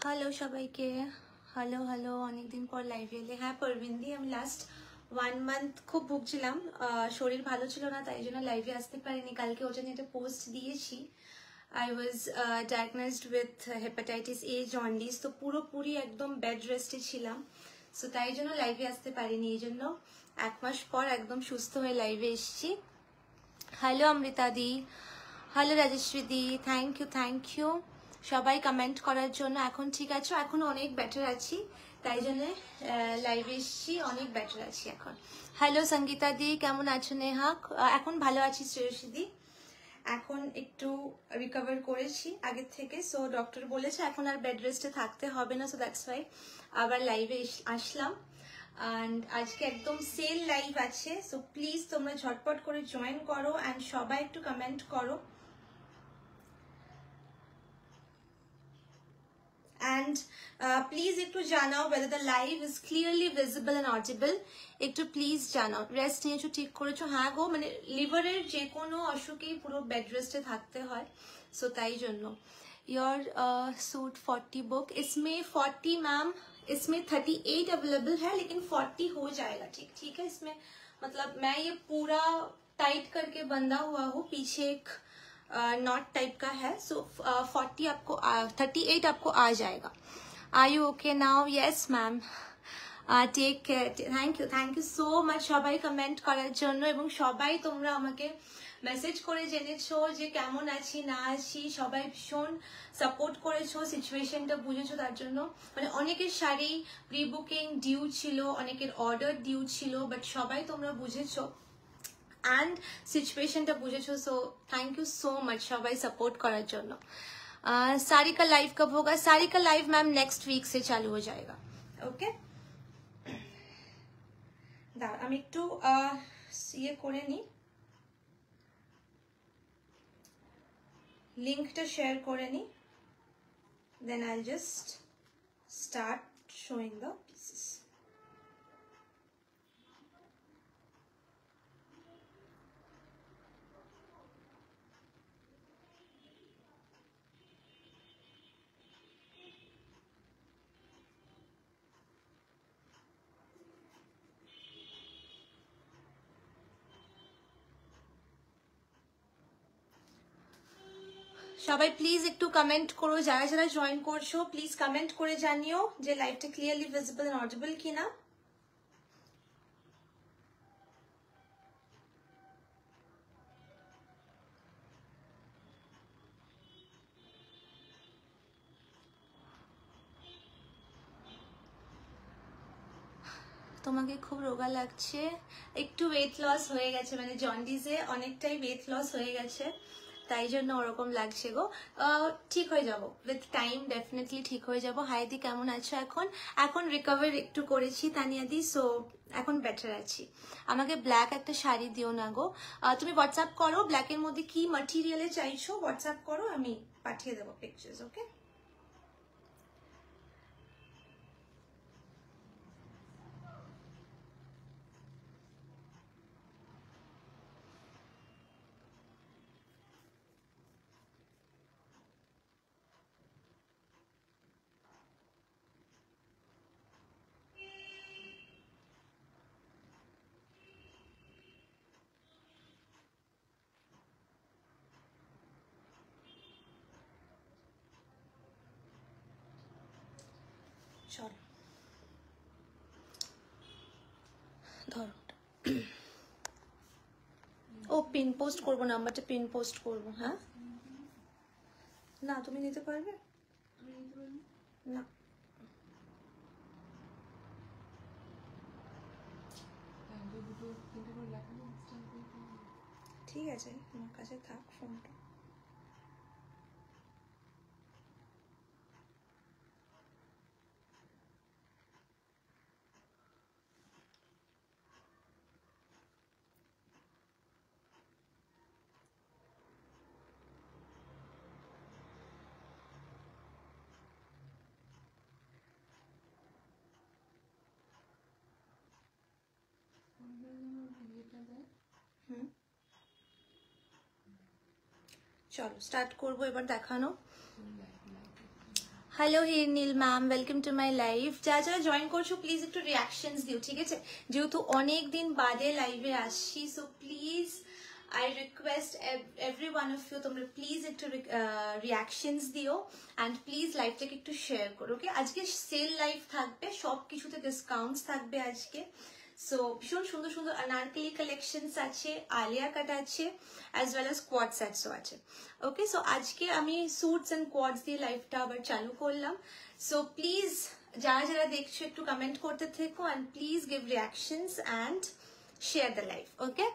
Hello সবাইকে, hello hello, অনেকদিন পর লাইভে এলে। হ্যাঁ পরবিন্দি, আমি লাস্ট 1 মান্থ খুব ভুগছিলাম, শরীর ভালো ছিল না, তাই জন্য লাইভে আসতে পারিনি। কালকে ওটা নিয়ে একটা পোস্ট দিয়েছি। I was diagnosed with hepatitis A jaundice, তো পুরোপুরি একদম বেড রেস্টে ছিলাম, সো তাই জন্য লাইভে আসতে পারিনি। এই জন্য 1 মাস পর একদম সুস্থ হয়ে লাইভে এসেছি। Hello Amrita di, hello Rajashree di, thank you সবাই কমেন্ট করার জন্য। এখন ঠিক আছো? এখন অনেক বেটার আছি, তাই জন্য লাইভে এসেছি, অনেক বেটার আছি এখন। হ্যালো সঙ্গীতা দি, কেমন আছো? নেহা, এখন ভালো আছি শ্রেয়সী দি, এখন একটু রিকভার করেছি আগের থেকে, সো ডক্টর বলেছে এখন আর বেড রেস্টে থাকতে হবে না, সো দ্যাটস ওয়াই আবার লাইভে আসলাম। অ্যান্ড আজকে একদম সেল লাইভ আছে, সো প্লিজ তোমরা ঝটপট করে জয়েন করো অ্যান্ড সবাই একটু কমেন্ট করো। And please একটু জানাও whether the live is clearly visible and audible. একটু প্লিজ জানাও। রেস্ট নিয়েছো, ঠিক করেছো? হ্যাঁ গো, মানে লিভারের যে কোনো অসুখেই পুরো বেড রেস্টে থাকতে হয়, সো তাই জন্য। योर सूट 40 बुक, इसमें 40 मैम, इसमें 38 अवेलेबल है, लेकिन 40 हो जाएगा। ठीक है, इसमें मतलब मैं ये पूरा टाइट करके बंधा हुआ हूँ, पीछे एक नॉट टाइप का है, सो 40 आपको 38 आपको आ जाएगा। Are you okay now? Yes ma'am, take care. Thank you so much সবাই কমেন্ট করার জন্য, এবং সবাই তোমরা আমাকে মেসেজ করে জেনেছো যে কেমন আছি না আছি। সবাই ভীষণ সাপোর্ট করেছো, সিচুয়েশনটা বুঝেছো, তার জন্য মানে অনেকের শাড়ি প্রি বুকিং ডিউ ছিল, অনেকের অর্ডার ডিউ ছিল, বাট সবাই তোমরা বুঝেছো एंड सिचुएशनটা বুঝেছো, so thank you so much সবাই সাপোর্ট করার জন্য। साड़ी का लाइव कब होगा? साड़ी का लाइव मैम नेक्स्ट वीक से चालू हो जाएगा। ओके, দাঁড়া আমি একটু ইয়ে করে নিই, লিংকটা শেয়ার করে নিই, then I just start showing the pieces. সবাই প্লিজ একটু কমেন্ট করো, যারা যারা জয়েন করছো প্লিজ কমেন্ট করে জানিও যে লাইভটা ক্লিয়ারলি ভিজিবল এন্ড অডিবল কিনা। তোমাকে খুব রোগা লাগছে, একটু ওয়েট লস হয়ে গেছে, মানে জন্ডিসে অনেকটাই ওয়েট লস হয়ে গেছে, তাই জন্য ওরকম লাগছে গো। ঠিক হয়ে যাব উইথ টাইম, ডেফিনেটলি ঠিক হয়ে যাব। হাইদি কেমন আছো? এখন রিকভার একটু করেছি তানিয়াদি, সো এখন বেটার আছি। আমাকে ব্ল্যাক একটা শাড়ি দিও না গো, তুমি হোয়াটসঅ্যাপ করো, ব্ল্যাকের মধ্যে কি ম্যাটেরিয়ালে চাইছো হোয়াটসঅ্যাপ করো, আমি পাঠিয়ে দেবো পিকচার্স। ওকে, চলো ধরো। ও পিন পোস্ট করবো, নাম্বারটা পিন পোস্ট করবো। হ্যাঁ না, তুমি নিতে পারবে না? ঠিক আছে, আমার কাছে থাক ফোনটা। চলো স্টার্ট করবো এবার দেখানো। Hello Hironil ma'am, welcome to my live. যারা জয়েন করছো প্লিজ একটু রিয়াকশনস দিও, ঠিক আছে? যেহেতু অনেক দিন বাদে লাইভে আসছি, so please I request every one of you, তোমরা প্লিজ একটু রিয়াকশনস দিও অ্যান্ড প্লিজ লাইভটাকে একটু শেয়ার করো, ওকে? আজকে সেল লাইভ থাকবে, সব কিছুতে ডিসকাউন্টস থাকবে আজকে। সো ভীষণ সুন্দর সুন্দর আনারকলি কালেকশনস আছে, আলিয়া কাট আছে, অ্যাজ ওয়েল অ্যাজ কোয়াড সেটসও আছে, ওকে? সো আজকে আমি স্যুটস অ্যান্ড কোয়াডস দিয়ে লাইভটা আবার চালু করলাম। সো প্লিজ যারা দেখছো একটু কমেন্ট করতে থেকো and please give reactions and share the live, okay?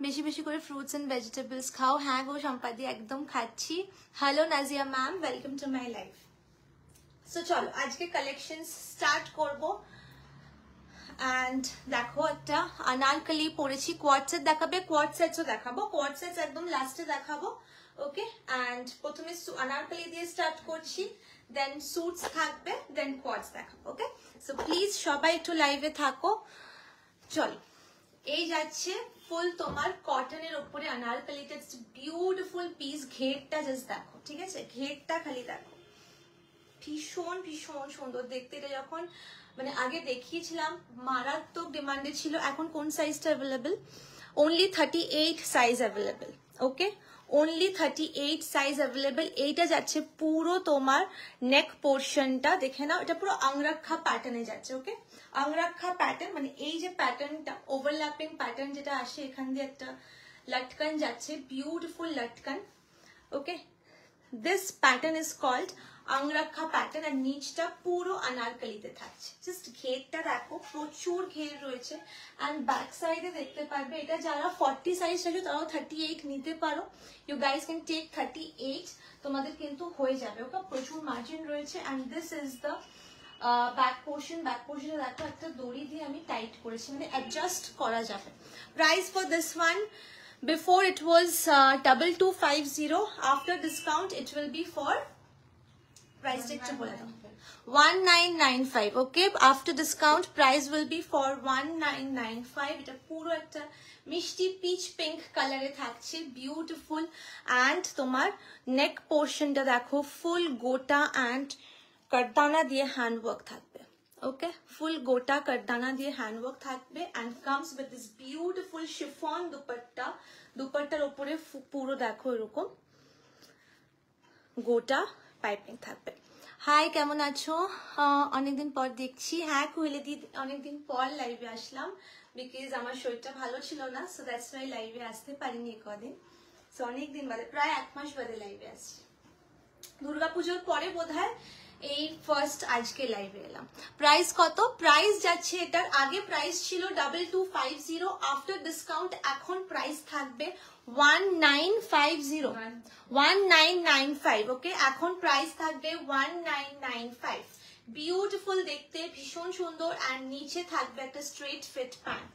বেশি বেশি করে ফ্রুটস অ্যান্ড ভেজিটেবলস খাও। হ্যাঁ গো সম্পাদি, একদম খাচ্ছি। Hello Nazia ma'am, welcome to my live. So চলো আজকে কালেকশনস স্টার্ট করবো। অ্যান্ড দেখো একটা আনারকলি পরেছি, কোয়াড সেট দেখাবে, কোয়াড সেটসও দেখাবো, কোয়াড সেটস একদম লাস্টে দেখাবো, ওকে? অ্যান্ড প্রথমে আনারকলি দিয়ে স্টার্ট করছি, দেন স্যুটস থাকবে, দেন কোয়াডস দেখাবো, ওকে? সো প্লিজ সবাই একটু লাইভে থাকো। চলো, এই যাচ্ছে ফুল তোমার কটনের উপরে আনারকলিটা, বিউটিফুল পিস। ঘেরটা জাস্ট দেখো, ঠিক আছে? ঘেরটা খালি দেখো, ভীষণ ভীষণ সুন্দর দেখতে। এটা যখন মানে আগে দেখিয়েছিলাম মারাত্মক ডিমান্ডে ছিল। এখন কোন সাইজটা available? Only 38 size available, okay? Only 38 size available. এইটা যাচ্ছে পুরো তোমার নেক পোর্শনটা দেখে নাও, এটা পুরো আংরাক্ষা প্যাটার্নে যাচ্ছে, ওকে? আংরাক্ষা প্যাটার্ন মানে এই যে প্যাটার্নটা, ওভারল্যাপিং প্যাটার্ন যেটা আসে, এখান দিয়ে একটা লটকান যাচ্ছে, বিউটিফুল লটকান, okay? This pattern is called Angrakha pattern. আর নিচটা পুরো আনারকলিতে থাকছে। জাস্ট ঘেরটা দেখো, প্রচুর ঘের রয়েছে। অ্যান্ড ব্যাক সাইডে দেখতে পারবে, এটা যারা 40 সাইজ আছে তারাও 38 নিতে পারো। ইউ গাইজ ক্যান টেক 38, তোমাদের কিন্তু হয়ে যাবে, ওকে? প্রচুর মার্জিন রয়েছে। And this is the back portion. Back পোর্শনে দেখো একটা দড়ি দিয়ে আমি টাইট করেছি, মানে অ্যাডজাস্ট করা যাবে। Price for this one, before it was 2250, after discount it will be for price tag 1995, okay? After discount price will be for 1995. এটা পুরো একটা মিষ্টি পিচ পিঙ্ক কালারে থাকছে, বিউটিফুল। অ্যান্ড তোমার নেক পোর্শনটা দেখো, ফুল গোটা অ্যান্ড কারদানা দিয়ে হ্যান্ডওয়ার্ক থাকবে, ওকে? ফুল গোটা কারদানা দিয়ে হ্যান্ডওয়ার্ক থাকবে। And comes with this beautiful chiffon dupatta. দুপাট্টার ওপরে পুরো দেখো এরকম গোটা পাইপিং থাকবে। হাই, কেমন আছো? অনেকদিন পর দেখছি। হ্যাঁ কোহেলি দি, অনেকদিন পর লাইভে আসলাম, বিকজ আমার শরীরটা ভালো ছিল না, সো দ্যাটস ওয়াই লাইভে আসতে পারিনি কদিন। সো অনেকদিন বাদে, প্রায় 1 মাস বাদে লাইভে আসছি। দুর্গাপুজোর পরে বোধহয় এই ফার্স্ট আজকে লাইভে এলাম। প্রাইস কত? প্রাইস যাচ্ছে, এটার আগে প্রাইস ছিল 2250, আফটার ডিসকাউন্ট এখন প্রাইস থাকবে 1995, ওকে? এখন প্রাইস থাকবে 1995। বিউটিফুল দেখতে, ভীষণ সুন্দর। অ্যান্ড নিচে থাকবে একটা স্ট্রেট ফিট প্যান্ট।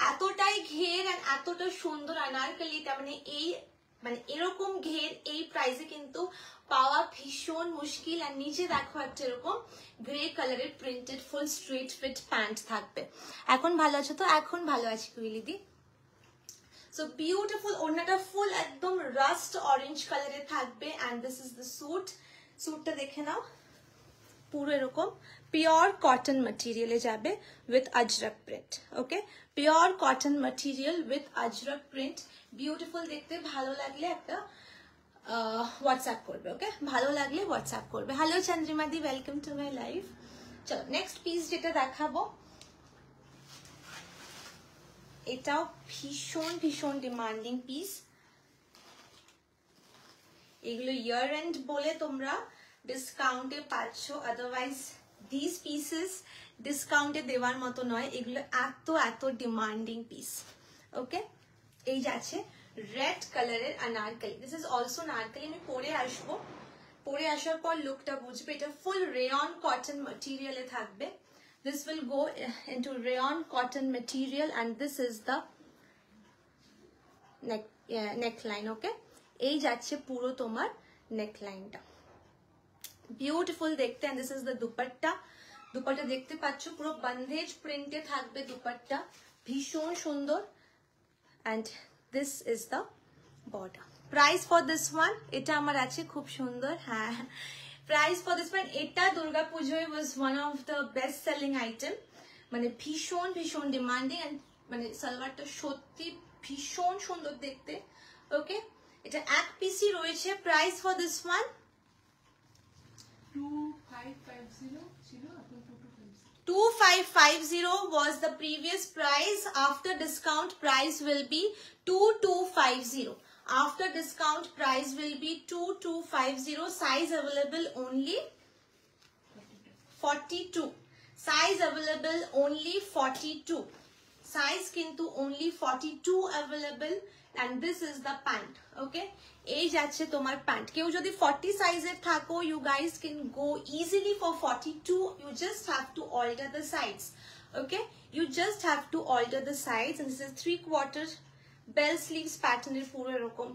এতটাই ঘের আর এতটা সুন্দর আনারকলিটা, মানে এরকম ঘের এই প্রাইসে কিন্তু পাওয়া ভীষণ মুশকিল। আর নিচে দেখো একটা এরকম গ্রে কালারের প্রিন্টেড ফুল স্ট্রেট ফিট প্যান্ট থাকবে। এখন ভালো আছো তো? এখন ভালো আছি কুইলিদি। সো বিউটিফুল, ওড়নাটা ফুল একদম রাস্ট অরেঞ্জ কালারে থাকবে। And this is the suit. স্যুটটা দেখে নাও, পুরো এরকম পিওর কটন ম্যাটেরিয়ালে যাবে with Ajrak print, okay? Pure cotton material with Ajrak print, beautiful দেখতে। ভালো লাগলে একটা হোয়াটসঅ্যাপ করবে, ওকে? ভালো লাগলে হোয়াটসঅ্যাপ করবে। Hello Chandrima the, welcome to my live. চলো নেক্সট পিস যেটা দেখাবো, এটাও ভীষণ ভীষণ ডিমান্ডিং পিস। এগুলো ইয়ার এন্ড বলে তোমরা ডিসকাউন্টে পাচ্ছ, আদারওয়াইজ দিস পিসেস ডিসকাউন্টে দেওয়ার মতো নয়। এগুলো এত এত ডিমান্ডিং পিস, ওকে? এই যাচ্ছে রেড কালারের Anarkali. This is also Anarkali. আমি পরে আসবো, পরে আসার পর লুকটা বুঝবে। এটা ফুল রেয়ন কটন ম্যাটেরিয়ালে থাকবে। This will go into rayon cotton material and this is the neckline, okay? এই যাচ্ছে পুরো তোমার নেকলাইনটা, বিউটিফুল দেখতে। and this is the dupatta. Dupatta দেখতে পাচ্ছ পুরো বন্দেজ প্রিন্টে থাকবে দুপাট্টা, ভীষণ সুন্দর। and this is the border. Price for this one, এটা আমার আছে খুব সুন্দর। হ্যাঁ প্রাইস ফর দিস ওয়ান, এটা দুর্গা পুজোয় was one of the best selling item, মানে ভীষণ ভীষণ ডিমান্ডিং অ্যান্ড মানে সালোয়ারটা সত্যি ভীষণ সুন্দর দেখতে। ওকে, এটা এক পিসই রয়েছে। Price for this one 2550 was the previous price. After discount price will be 2250. After discount price will be 2250. Size available only 42. Size available only 42. Size kintu only 42 available. And this is the pant. Okay, এই যাচ্ছে তোমার pant. কেউ যদি 40 সাইজের থাকো, you guys can go easily for 42. You just have to alter the sides. Okay, you just have to alter the sides. And this is 3/4 bell sleeves pattern এর পুরো এরকম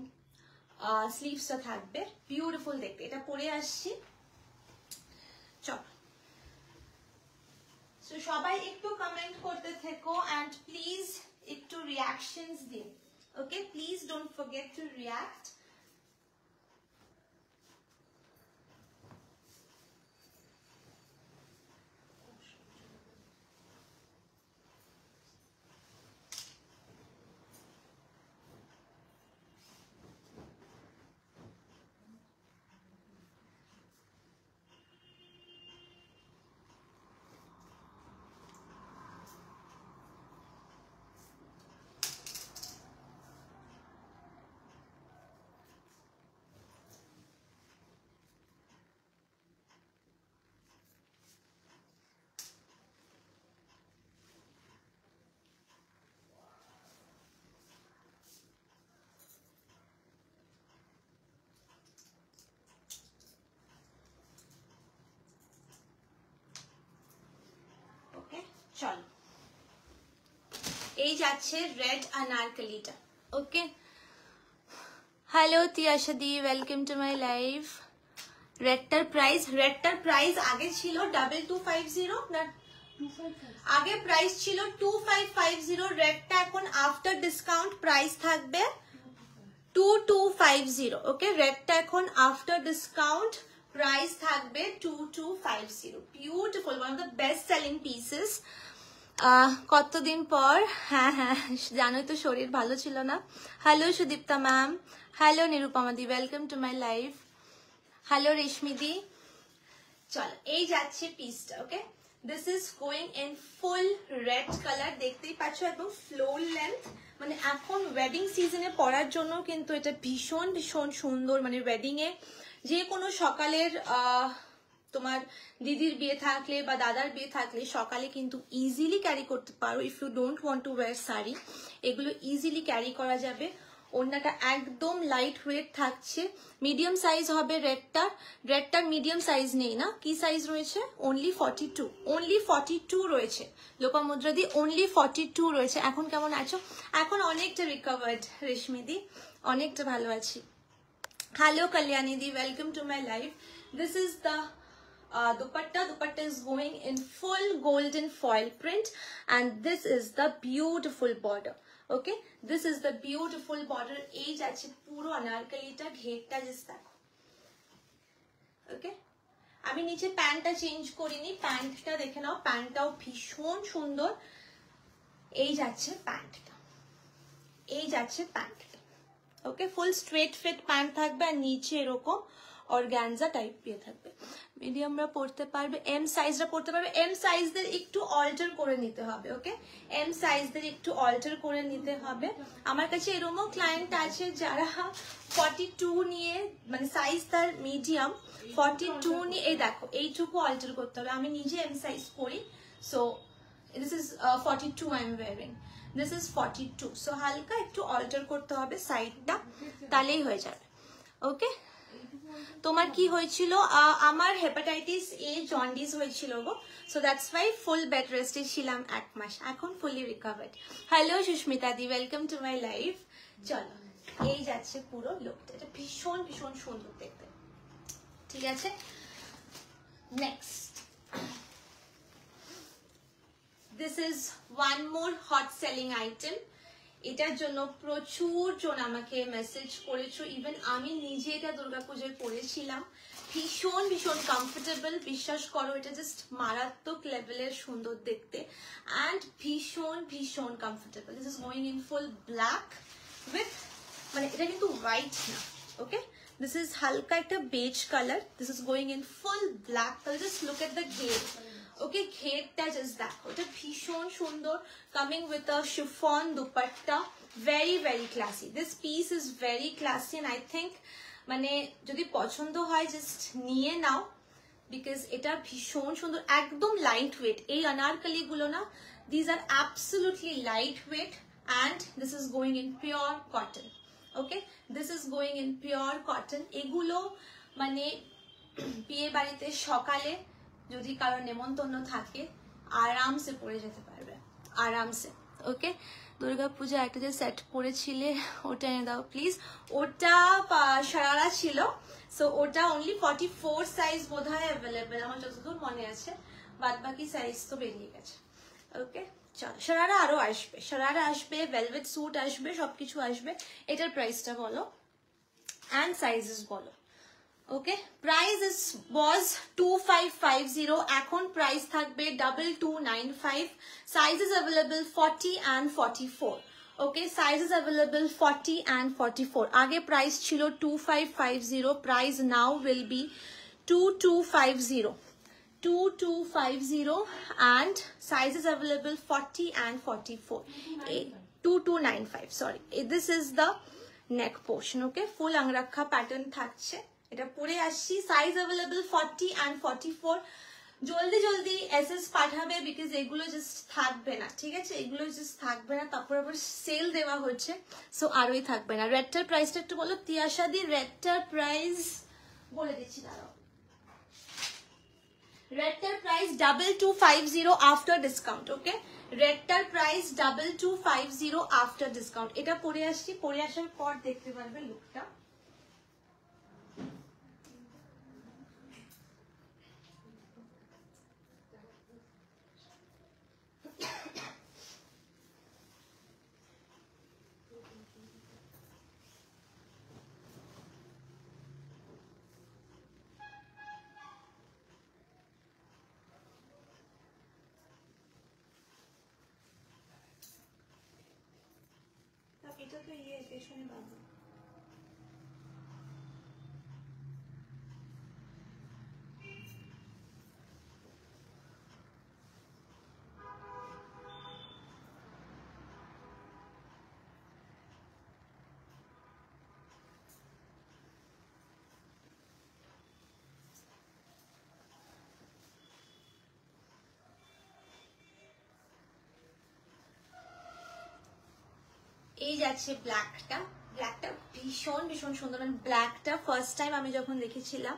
স্লিভসটা থাকবে, বিউটিফুল দেখতে। এটা পরে আসছি, চল। সো সবাই একটু কমেন্ট করতে থেকো and please একটু reactions দিন। Okay, please don't forget to react. চলো, এই যাচ্ছে রেড আনারকলিটা। ওকে, হ্যালো তিয়াশাদি, ওয়েলকাম টু মাই লাইভ। রেডটার প্রাইস আগে ছিল 2250 না, আগে প্রাইস ছিল 2550। রেডটা এখন আফটার ডিসকাউন্ট প্রাইস থাকবে 2250। ওকে, রেডটা এখন আফটার ডিসকাউন্ট প্রাইস থাকবে 2250। Beautiful, one of the best selling pieces. কতদিন পর, হ্যাঁ হ্যাঁ জানোই তো শরীর ভালো ছিল না। হ্যালো সুদীপ্তা ম্যাম, হ্যালো নিরুপমাদি, welcome to my live. Hello রেশমিদি। চল, এই যাচ্ছে পিসটা। Okay, this is going in full red colour, দেখতেই পাচ্ছ একদম ফ্লোর লেন্থ। মানে এখন ওয়েডিং সিজনে পরার জন্য কিন্তু এটা ভীষণ ভীষণ সুন্দর। মানে ওয়েডিং এ যে কোনো সকালের তোমার দিদির বিয়ে থাকলে বা দাদার বিয়ে থাকলে সকালে কিন্তু ইজিলি ক্যারি করতে পারো। If you don't want to wear sari, এগুলো ইজিলি ক্যারি করা যাবে। ওড়নাটা একদম লাইট ওয়েট থাকছে, মিডিয়াম সাইজ হবে রেডটার মিডিয়াম সাইজ নেই না, কি সাইজ রয়েছে? অনলি 42 রয়েছে। লোপামুদ্রাদি অনলি 42 রয়েছে। এখন কেমন আছো? এখন অনেকটা রিকভার্ড রেশমিদি, অনেকটা ভালো আছি। হ্যালো কল্যাণীদি, welcome to my live. This is the dupatta is going in full golden foil print and this is the beautiful border. Okay, this is the beautiful border. এই যাচ্ছে পুরো আনারকলিটা, ঘেরটা জাস্ট দেখো। ওকে, আমি নিচে প্যান্টটা চেঞ্জ করিনি, প্যান্টটা দেখে নাও, প্যান্টটাও ভীষণ সুন্দর। এই যাচ্ছে প্যান্টটা, ওকে, ফুল স্ট্রেট ফিট প্যান্ট থাকবে আর নিচে এরকম অর্গানজা টাইপ পেয়ে থাকবে। মিডিয়ামরা পড়তে পারবে, এম সাইজরা পড়তে পারবে। এম সাইজদের একটু অল্টার করে নিতে হবে। ওকে, এম সাইজদের একটু অল্টার করে নিতে হবে। আমার কাছে এরকমও ক্লায়েন্ট আছে যারা 42 নিয়ে, মানে সাইজ তার মিডিয়াম, 42 নিয়ে এই দেখো এইটুকু অল্টার করতে হবে। আমি নিজে এম সাইজ করি, so this is 42 I am wearing, this is 42। So হালকা একটু অল্টার করতে হবে সাইডটা, তাহলেই হয়ে যাবে। ওকে, তোমার কি হয়েছিল? আমার হেপাটাইটিস এ জন্ডিস হয়েছিল গো, so that's why full bed রেস্টে ছিলাম 1 মাস, এখন fully recovered. Hello Susmita di, welcome to my live. চলো, এই যাচ্ছে পুরো লুকটা, এটা ভীষণ ভীষণ সুন্দর দেখতে। ঠিক আছে, next this is one more hot selling item. এটার জন্য প্রচুর জন আমাকে মেসেজ করেছো, ইভেন আমি নিজে এটা দুর্গাপুজোয় পরেছিলাম। ভীষণ ভীষণ কমফোর্টেবল, বিশ্বাস করো এটা জাস্ট মারাত্মক লেভেলের সুন্দর দেখতে অ্যান্ড ভীষণ ভীষণ comfortable. This is going in full black with, মানে এটা কিন্তু হোয়াইট না, ওকে, দিস ইজ হালকা একটা beige colour, this is going in full black colour. Just look at the ঘের, ওকে, ঘেরটা জাস্ট দেখো, এটা ভীষণ সুন্দর, coming with a chiffon dupatta, very very classy. This piece is very classy and I think মানে যদি পছন্দ হয় জাস্ট নিয়ে নাও, বিকজ এটা ভীষণ সুন্দর, একদম লাইট ওয়েট। এই অনারকলি গুলো না, these are absolutely light weight and this is going in pure cotton, okay, this is going in pure cotton. এগুলো মানে বিয়ে বাড়িতে সকালে যদি কারো নেমন্তন্ন থাকে আরামসে পরে যেতে পারবে, আরামসে, ওকে। দুর্গাপূজা একটা যে সেট পরেছিলে ওটা এনে দাও প্লিজ, ওটা সারারা ছিল, সো ওটা অনলি 44 সাইজ বোধ হয় অ্যাভেলেবেল আমার যতদূর মনে আছে, বাদ বাকি সাইজ তো বেরিয়ে গেছে, ওকে। চলো, সারারা আরো আসবে, সারারা আসবে, ভেলভেট স্যুট আসবে, সবকিছু আসবে। এটার প্রাইসটা বলো অ্যান্ড সাইজেস বলো, ওকে। প্রাইস was 2550, এখন প্রাইস থাকবে 2295। Sizes available 40 and 44, okay, sizes available 40 and 44। আগে প্রাইস ছিল 2550, price now will be 2250, 2250 and sizes available 40 and 44, 2295, sorry. This is the neck portion, okay, full angrakha pattern থাকছে, এটা পরে আসছি। Size available 40 and 44। জলদি জলদি এসএস পাঠাবে, বিকজ এগুলো জাস্ট থাকবে না, ঠিক আছে, এগুলো জাস্ট থাকবে না, তারপর আবার সেল দেওয়া হচ্ছে, সো আরোই থাকবে না। রেডটার প্রাইসটা একটু বলো তিয়াশাদি, রেডটার প্রাইস বলে দিচ্ছি, দাঁড়াও। রেডটার প্রাইস 2250 আফটার ডিসকাউন্ট, ওকে, রেডটার প্রাইস 2250 আফটার ডিসকাউন্ট। এটা পরে আসছি, পরে আসার পর দেখতে পারবে লুকটা। এটা তো ইয়ে পেছনে বাঁধো, এই যাচ্ছে ব্ল্যাকটা, ব্ল্যাকটা ভীষণ ভীষণ সুন্দর। মানে ব্ল্যাকটা ফার্স্ট টাইম আমি যখন দেখেছিলাম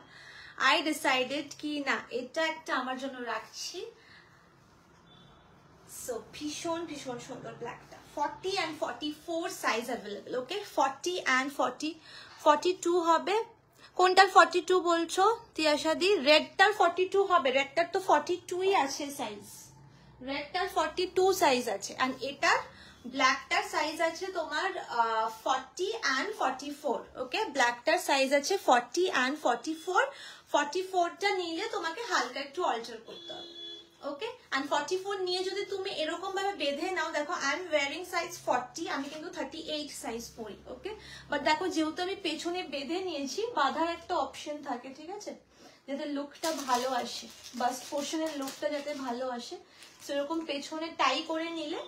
আই ডিসাইডেড কি না এটা একটা আমার জন্য রাখছি, সো ভীষণ ভীষণ সুন্দর ব্ল্যাকটা। 40 and 44 size available, okay, 40 and 42 হবে। কোনটার 42 বলছো তিয়াশাদি? রেডটার 42 হবে, রেডটার তো 42ই আছে সাইজ, রেডটার 42 সাইজ আছে, এন্ড এটার ব্ল্যাকটার সাইজ আছে তোমার 40 and 44, ওকে, ব্ল্যাকটার সাইজ আছে 40 and 44। 44টা নিলে তোমাকে হালকা একটু অল্টার করতে হবে, ওকে, এন্ড 44 নিয়ে যদি তুমি এরকম ভাবে বেঁধে নাও, দেখো আই এম ওয়্যারিং সাইজ 40, আমি কিন্তু 38 সাইজ পরি, ওকে, বাট দেখো যেহেতু আমি পেছনে বেঁধে নিয়েছি, বাঁধার একটা অপশন থাকে, ঠিক আছে, যাতে লুকটা ভালো আসে, বাস পোর্শনের লুকটা যাতে ভালো আসে, সেরকম পেছনে টাই করে নিলে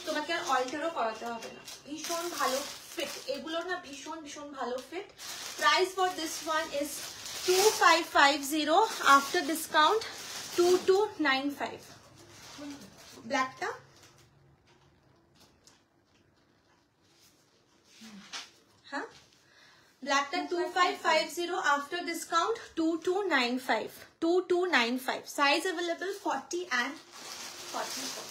তোমাকে আর অল্টারও করাতে হবে না। ভীষণ ভালো ফিট, এগুলো না ভীষণ ভীষণ ভালো fit. Price for this one is 2550 after discount 2295। ব্ল্যাকটা হ্যাঁ, ব্ল্যাকটা 2550 after discount 2295, size available 40 and 44।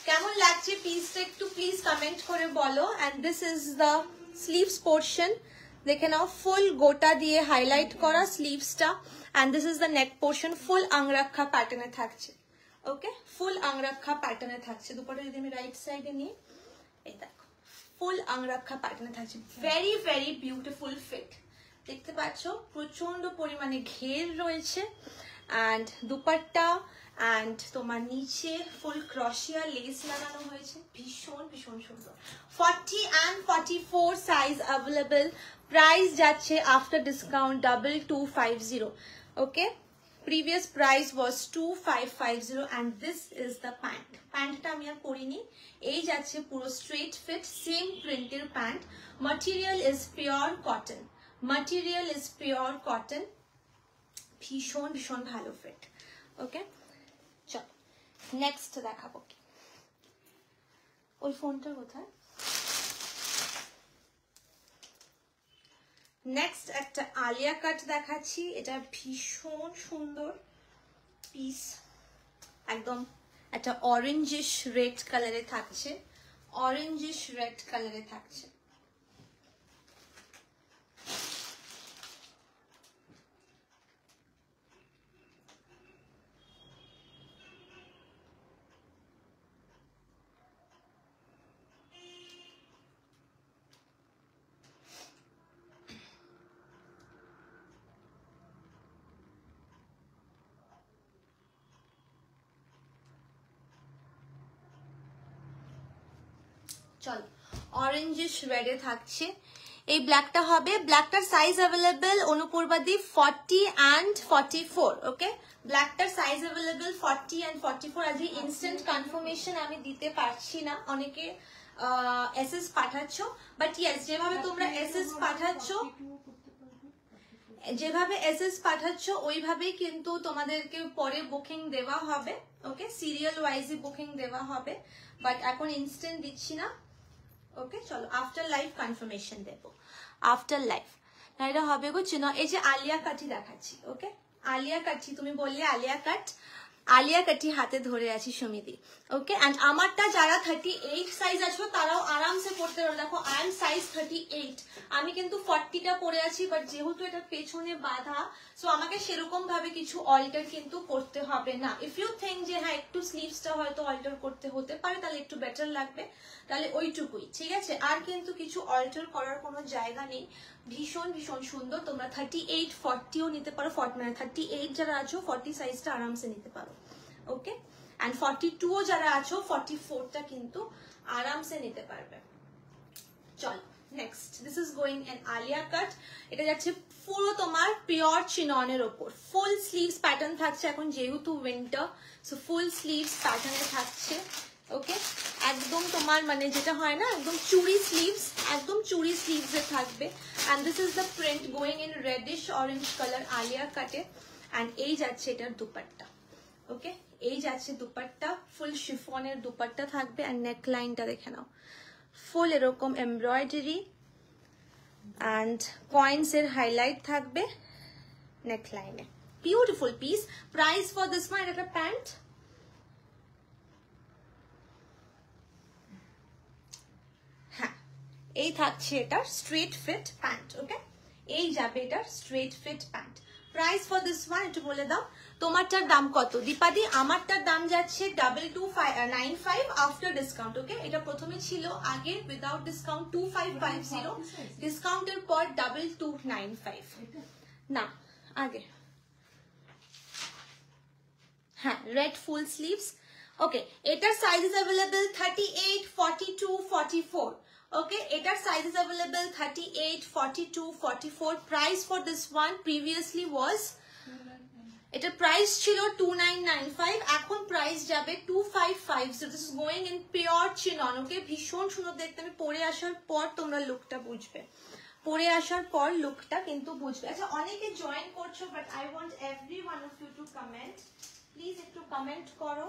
কেমন লাগছে পিসটা একটু প্লিজ কমেন্ট করে বলো। And this is the sleeves portion, দেখে নাও ফুল গোটা দিয়ে হাইলাইট করা স্লিভসটা, and this is the neck portion, full Angrakha প্যাটার্নে থাকছে, ওকে, ফুল আংরাক্ষা প্যাটার্নে থাকছে। দুপাটা যদি আমি রাইট সাইডে নিই, এই দেখো ফুল আংরাক্ষা প্যাটার্নে থাকছে, ভেরি ভেরি বিউটিফুল ফিট, দেখতে পাচ্ছ প্রচন্ড পরিমাণে ঘের রয়েছে অ্যান্ড দুপাট্টা অ্যান্ড তোমার নিচে ফুল ক্রশিয়া লেস লাগানো হয়েছে, ভীষণ ভীষণ সুন্দর। 40 and 44 সাইজ অ্যাভেলেবল, প্রাইস যাচ্ছে after discount 2250। Okay, previous price was 2550 and this is the pant. প্যান্টটা আমি আর পরিনি, এই যাচ্ছে পুরো স্ট্রেট ফিট সেম প্রিন্টের pant. material is pure cotton, material is pure cotton, ভীষণ ভীষণ ভালো ফিট। ওকে, চল নেক্সট দেখাবো। কি ওই ফোনটা কোথায়? নেক্সট একটা আলিয়া কাট দেখাচ্ছি, এটা ভীষণ সুন্দর পিস, একদম একটা অরেঞ্জিশ রেড কালারে থাকছে, অরেঞ্জিশ রেড কালারে থাকছে। চল অরেঞ্জিশ রেডে থাকছে, এই ব্ল্যাকটা হবে, ব্ল্যাকটার সাইজ অ্যাভেলেবেল অনুপূর্বাদি 40 and 44। ওকে, ব্ল্যাকটার সাইজ অ্যাভেলেবেল 40 and 44। আজকে ইনস্ট্যান্ট কনফার্মেশন আমি দিতে পারছি না, অনেকে এসএস পাঠাচ্ছ, বাট ইয়েস যেভাবে তোমরা এসএস পাঠাচ্ছ, যেভাবে এসএস পাঠাচ্ছ ওইভাবেই কিন্তু তোমাদেরকে পরে বুকিং দেওয়া হবে। ওকে, সিরিয়াল ওয়াইজই বুকিং দেওয়া হবে, বাট এখন ইনস্ট্যান্ট দিচ্ছি না। ওকে, চলো আফটার লাইভ কনফার্মেশন দেবো, আফটার লাইভ। না এটা হবে গো চিনো, এই যে আলিয়া কাঠি দেখাচ্ছি। ওকে, আলিয়া কাঠি, তুমি বললে আলিয়া কাট, আলিয়া কাঠি হাতে ধরে আছি সুমিদি। ওকে, অ্যান্ড আমারটা যারা 38 সাইজ আছো তারাও আরামসে পড়তে পারো। দেখো আই এম সাইজ 38, আমি কিন্তু 40টা পরে আছি, বাট যেহেতু এটা পেছনে বাঁধা, সো আমাকে সেরকম ভাবে কিছু অল্টার কিন্তু করতে হবে না। ইফ ইউ থিঙ্ক যে হ্যাঁ একটু স্লিভসটা হয়তো অল্টার করতে হতে পারে, তাহলে একটু বেটার লাগবে, তাহলে ওইটুকুই, ঠিক আছে। আর কিন্তু কিছু অল্টার করার কোনো জায়গা নেই, ভীষণ ভীষণ সুন্দর। তোমরা 38 40ও নিতে পারো, 40 মানে 38 যারা আছো 40 সাইজটা আরামসে নিতে পারো। ওকে, অ্যান্ড 42ও যারা আছো 44টা কিন্তু আরামসে নিতে পারবে। চলো next, this is going in Alia cut, এটা যাচ্ছে পুরো তোমার পিওর চিননের ওপর, ফুল স্লিভস প্যাটার্ন থাকছে, এখন যেহেতু উইন্টার সো ফুল স্লিভস প্যাটার্নে থাকছে। ওকে, একদম তোমার মানে যেটা হয় না একদম চুড়ি স্লিভস, একদম চুড়ি স্লিভস এ থাকবে। And this is the print going in reddish orange colour Alia কাটে, অ্যান্ড এই যাচ্ছে এটার দুপাট্টা। ওকে, এই যাচ্ছে দুপাট্টা, ফুল শিফনের দুপাট্টা থাকবে, অ্যান্ড নেক লাইনটা দেখে নাও, ফুল এরকম এমব্রয়ডারি অ্যান্ড কয়েন্স এর হাইলাইট থাকবে নেক লাইনে, beautiful piece. Price for this one, এটা একটা প্যান্ট, হ্যাঁ এই থাকছে এটার স্ট্রেট ফিট প্যান্ট। ওকে, এই যাবে এটার straight fit pant. Price for this one একটু বলে দাও, তোমারটার দাম কত দীপাদি? আমারটার দাম যাচ্ছে 2295 আফটার ডিসকাউন্ট। ওকে, এটা প্রথমে ছিল আগে উইদাউট ডিসকাউন্ট 2550, ডিসকাউন্টের পর 2295। না আগে, হ্যাঁ রেড ফুল স্লিভস। ওকে, এটার সাইজেস অ্যাভেলেবল 38 42 44। ওকে, এটার sizes available 38 42 44। Price for this one previously was, এটার প্রাইস ছিল 2995, এখন প্রাইস যাবে 2550। This is going in pure chinon. Okay, ভীষণ সুন্দর দেখতে, আমি পরে আসার পর তোমরা লুকটা বুঝবে, পরে আসার পর লুকটা কিন্তু বুঝবে। আচ্ছা অনেকে জয়েন করছো, but I want every one of you to comment, please একটু কমেন্ট করো।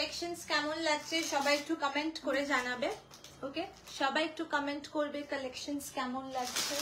কালেকশনস কেমন লাগছে সবাই একটু কমেন্ট করে জানাবে। ওকে, সবাই একটু কমেন্ট করবে কালেকশনস কেমন লাগছে।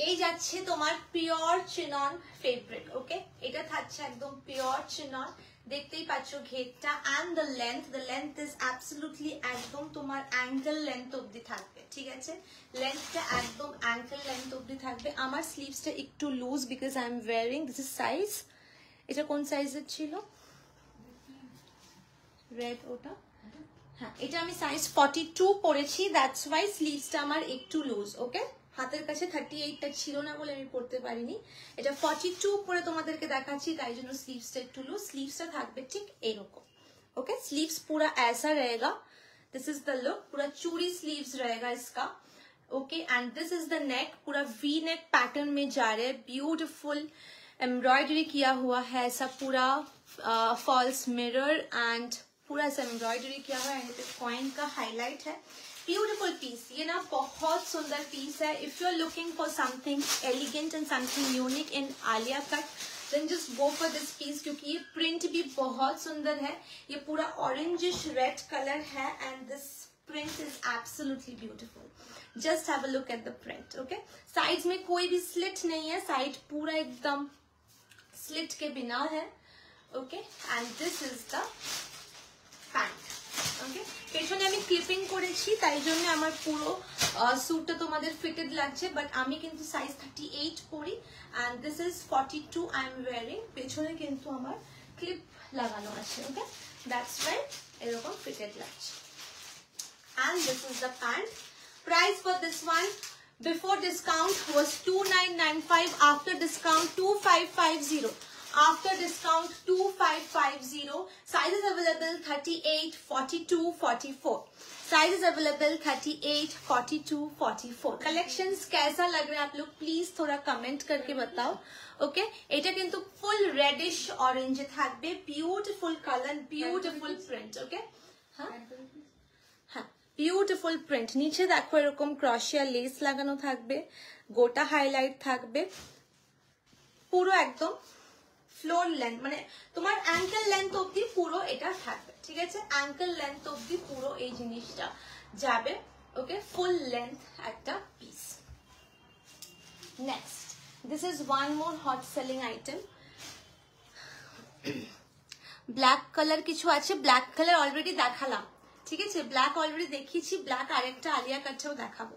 এই যাচ্ছে তোমার পিওর চিনন ফেব্রিক। ওকে, এটা থাকছে একদম পিওর চিনন, দেখতেই পাচ্ছ ঘেরটা। And the length is absolutely একদম তোমার অ্যাঙ্কেল লেন্থ অবধি থাকবে, ঠিক আছে? লেন্থটা একদম অ্যাঙ্কেল লেন্থ অবধি থাকবে। আমার স্লিভসটা একটু loose because I am wearing this is size. এটা কোন সাইজের ছিল? রেড, ওটা হ্যাঁ, এটা আমি সাইজ 42 পরেছি, দ্যাটস ওয়াই স্লিভসটা আমার একটু লুজ। ওকে, হাতের কাছে 38টা ছিল না বলে আমি পরতে পারিনি। এটা 42 পরে তোমাদেরকে দেখাচ্ছি, তাই জন্য স্লিভসটা একটু লুজ। স্লিভসটা থাকবে ঠিক এরকম। ओके, स्लीव्स पूरा ऐसा रहेगा, दिस इज द लुक, पूरा चूड़ी स्लीव्स रहेगा इसका। Okay, and this is the neck, पूरा वी नेक पैटर्न में जा रहे हैं, ब्यूटीफुल एम्ब्रॉयडरी किया हुआ है, ऐसा पूरा फॉल्स मिरर एंड पूरा ऐसा एम्ब्रॉयडरी किया हुआ है। यहाँ पे कॉइन का हाईलाइट है, ब्यूटीफुल पीस। ये ना बहुत सुंदर पीस है। If you are looking for something elegant and something unique in Alia cut, then just go for this piece, क्योंकि ये प्रिंट भी बहुत सुंदर है। ये पूरा ऑरेंजिश रेड कलर है and this print is absolutely beautiful. Just have a look at the print. Okay, side में कोई भी स्लिट नहीं है, साइड पूरा एकदम स्लिट के बिना है। Okay, and this is the pant. Okay, পেছনে আমি ক্লিপিং করেছি, তাই জন্য আমার পুরো স্যুটটা তোমাদের ফিটেড লাগছে, বাট আমি কিন্তু সাইজ 38 পরি and this is 42 I am wearing. পেছনে কিন্তু আমার ক্লিপ লাগানো আছে। ওকে, দ্যাটস ওয়াই এরকম ফিটেড লাগছে। And this is the pant. Price for this one before discount was 2995, after discount 2550। After discount 2550. Sizes available 38, 42, 44. Sizes available 38, 42, 44. Collections कैसा लग रहा है आप लोग प्लीज थोड़ा कमेंट करके बताओ। ओके, এটা কিন্তু ফুল রেডিশ অরেঞ্জে থাকবে, বিউটিফুল কালার, বিউটিফুল প্রিন্ট। ওকে, হ্যাঁ হ্যাঁ, বিউটিফুল প্রিন্ট। নিচে দেখো এরকম ক্রশিয়া লেস লাগানো থাকবে, গোটা হাইলাইট থাকবে, পুরো একদম ফ্লোর লেন্থ, মানে তোমার অ্যাঙ্কেল লেন্থ অবধি পুরো এটা থাকবে, ঠিক আছে? অ্যাঙ্কেল লেন্থ অবধি পুরো এই জিনিসটা যাবে। ওকে, ফুল লেন্থ একটা piece. Next, this is one more hot selling item. Black colour কিছু আছে, ব্ল্যাক কালার অলরেডি দেখালাম, ঠিক আছে? ব্ল্যাক অলরেডি দেখিয়েছি, ব্ল্যাক আরেকটা আলিয়া কাটছেও দেখাবো।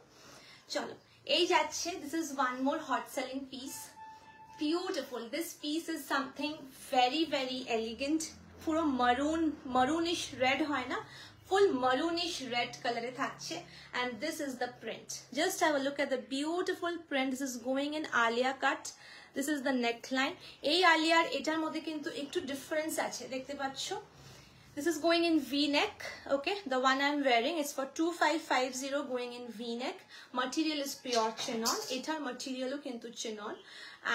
চলো, এই যাচ্ছে, this is one more hot selling piece. Beautiful. This piece is something very very elegant. पूरा maroonish red है ना, full maroonish red color A थाकছে, and this is the print. Just have a look at the beautiful print. This is going in alia cut. This is the neckline. এই আলিয়ার এটার মধ্যে কিন্তু একটু difference আছে, দেখতে পাচ্ছো? This is going in V-neck. Okay, the one I'm wearing is for 2550, going in V-neck. Material is pure chinon. এটার materialও কিন্তু chinon.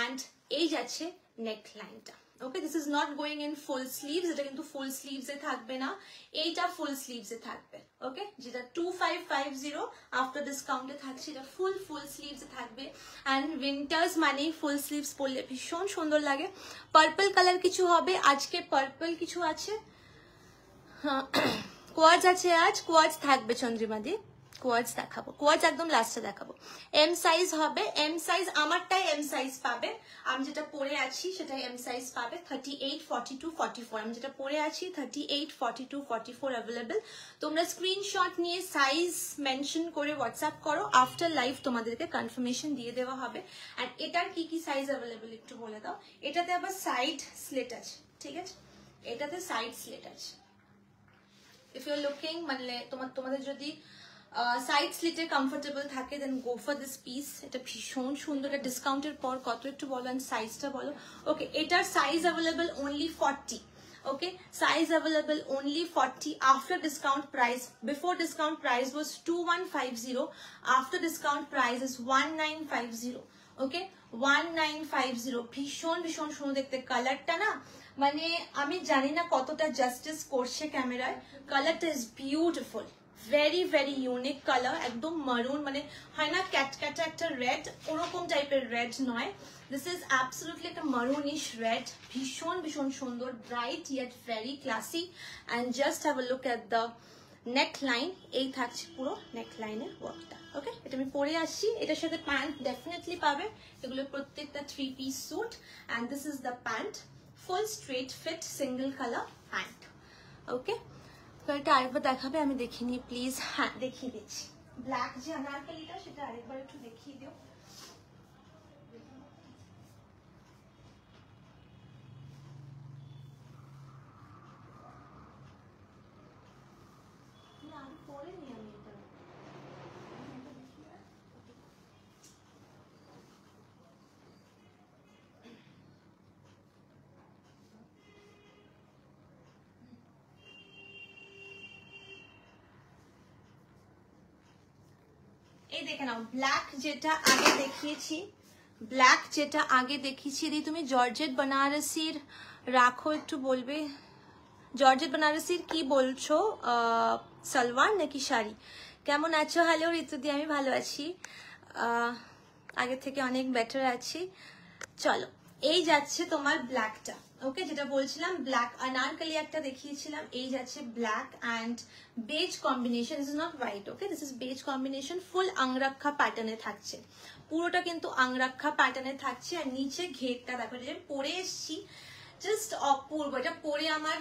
And এই যাচ্ছে নেকলাইনটা। Okay, this is not going in full sleeves, এটা কিন্তু ফুল স্লিভস এ থাকবে না, এইটা ফুল স্লিভস এ থাকবে। ওকে, যেটা 2550 আফটার ডিসকাউন্টে থাকছে, এটা ফুল স্লিভস এ থাকবে। এন্ড উইন্টার্স মানে ফুল স্লিভস পরলে ভীষণ সুন্দর লাগে। পার্পল কালার কিছু হবে আজকে, পার্পল কিছু আছে, কোয়ার্জ আছে আজ, কোয়ার্জ থাকবে চন্দ্রিমাদি, কোয়ার্জ দেখাবো, কোয়ার্জ একদম লাস্টে দেখাবো। এম সাইজ হবে, এম সাইজ আমারটাই এম সাইজ পাবে, আমি যেটা পরে আছি সেটাই এম সাইজ পাবে। 38, 42, 44 আমি যেটা পরে আছি 38, 42, 44 অ্যাভেলেবেল। তোমরা স্ক্রিনশট নিয়ে সাইজ মেনশন করে হোয়াটসঅ্যাপ করো, আফটার লাইভ তোমাদেরকে কনফার্মেশন দিয়ে দেওয়া হবে। আর এটার কি কি সাইজ অ্যাভেলেবেল একটু বলে দাও। এটাতে আবার সাইড স্লিট আছে, ঠিক আছে? এটাতে সাইড স্লিট আছে। ইফ ইউ আর লুকিং, মানে তোমাদের যদি সাইড স্লিটে কমফোর্টেবল থাকে, দেন গো ফর দিস পিস। এটা ভীষণ সুন্দর, এটা ডিসকাউন্টের পর কত একটু বলো, সাইজটা বলো। ওকে, এটার size available only 40, Okay, size available only 40 after discount price. Before discount price was 2150, after discount price is 1950. Okay, 1950. ভীষণ ভীষণ সুন্দর দেখতে, কালারটা না মানে আমি জানি না কতটা জাস্টিস করছে ক্যামেরায়, কালারটা is beautiful, very very unique colour, একদম মারুন মানে হয় না ক্যাটক্যাটা একটা রেড, ওরকম টাইপের রেড নয়, দিস ইজ অ্যাবসলিউটলি একটা মারুনিশ রেড, ভীষণ ভীষণ সুন্দর, bright yet very classy. And just have a look at the neck line, এই থাকছে পুরো নেক লাইনের ওয়ার্কটা। ওকে, এটা আমি পরে আসছি, এটার সাথে প্যান্ট ডেফিনেটলি পাবে, এগুলো প্রত্যেকটা 3 piece suit. And this is the pant, full straight fit single colour pant. Okay, তো এটা আরেকবার দেখাবে, আমি দেখিয়ে নিই প্লিজ। হ্যাঁ দেখিয়ে দিচ্ছি, ব্ল্যাক যে আনারকলিটা সেটা আরেকবার একটু দেখিয়ে দিও। পরে নিয়ে আমি এটা এই দেখে নাও, ব্ল্যাক যেটা আগে দেখিয়েছি, ব্ল্যাক যেটা আগে দেখিয়েছি, দিদি তুমি জর্জেট বেনারসির রাখো, একটু বলবে জর্জেট বেনারসির কি বলছো, সালোয়ার নাকি শাড়ি? কেমন আছো? হ্যালো ঋতুদি, আমি ভালো আছি, আগের থেকে অনেক বেটার আছি। চলো, এই যাচ্ছে তোমার ব্ল্যাকটা। ওকে, যেটা বলছিলাম ব্ল্যাক আনারকলি একটা দেখিয়েছিলাম, এই যাচ্ছে black and beige combination, this is not white. Okay, this is beige combination, full Angrakha প্যাটার্নে থাকছে, পুরোটা কিন্তু আংরাক্ষা প্যাটার্নে থাকছে। আর নিচে ঘেরটা দেখো, যেটা পরে এসছি জাস্ট অপূর্ব, এটা পরে আমার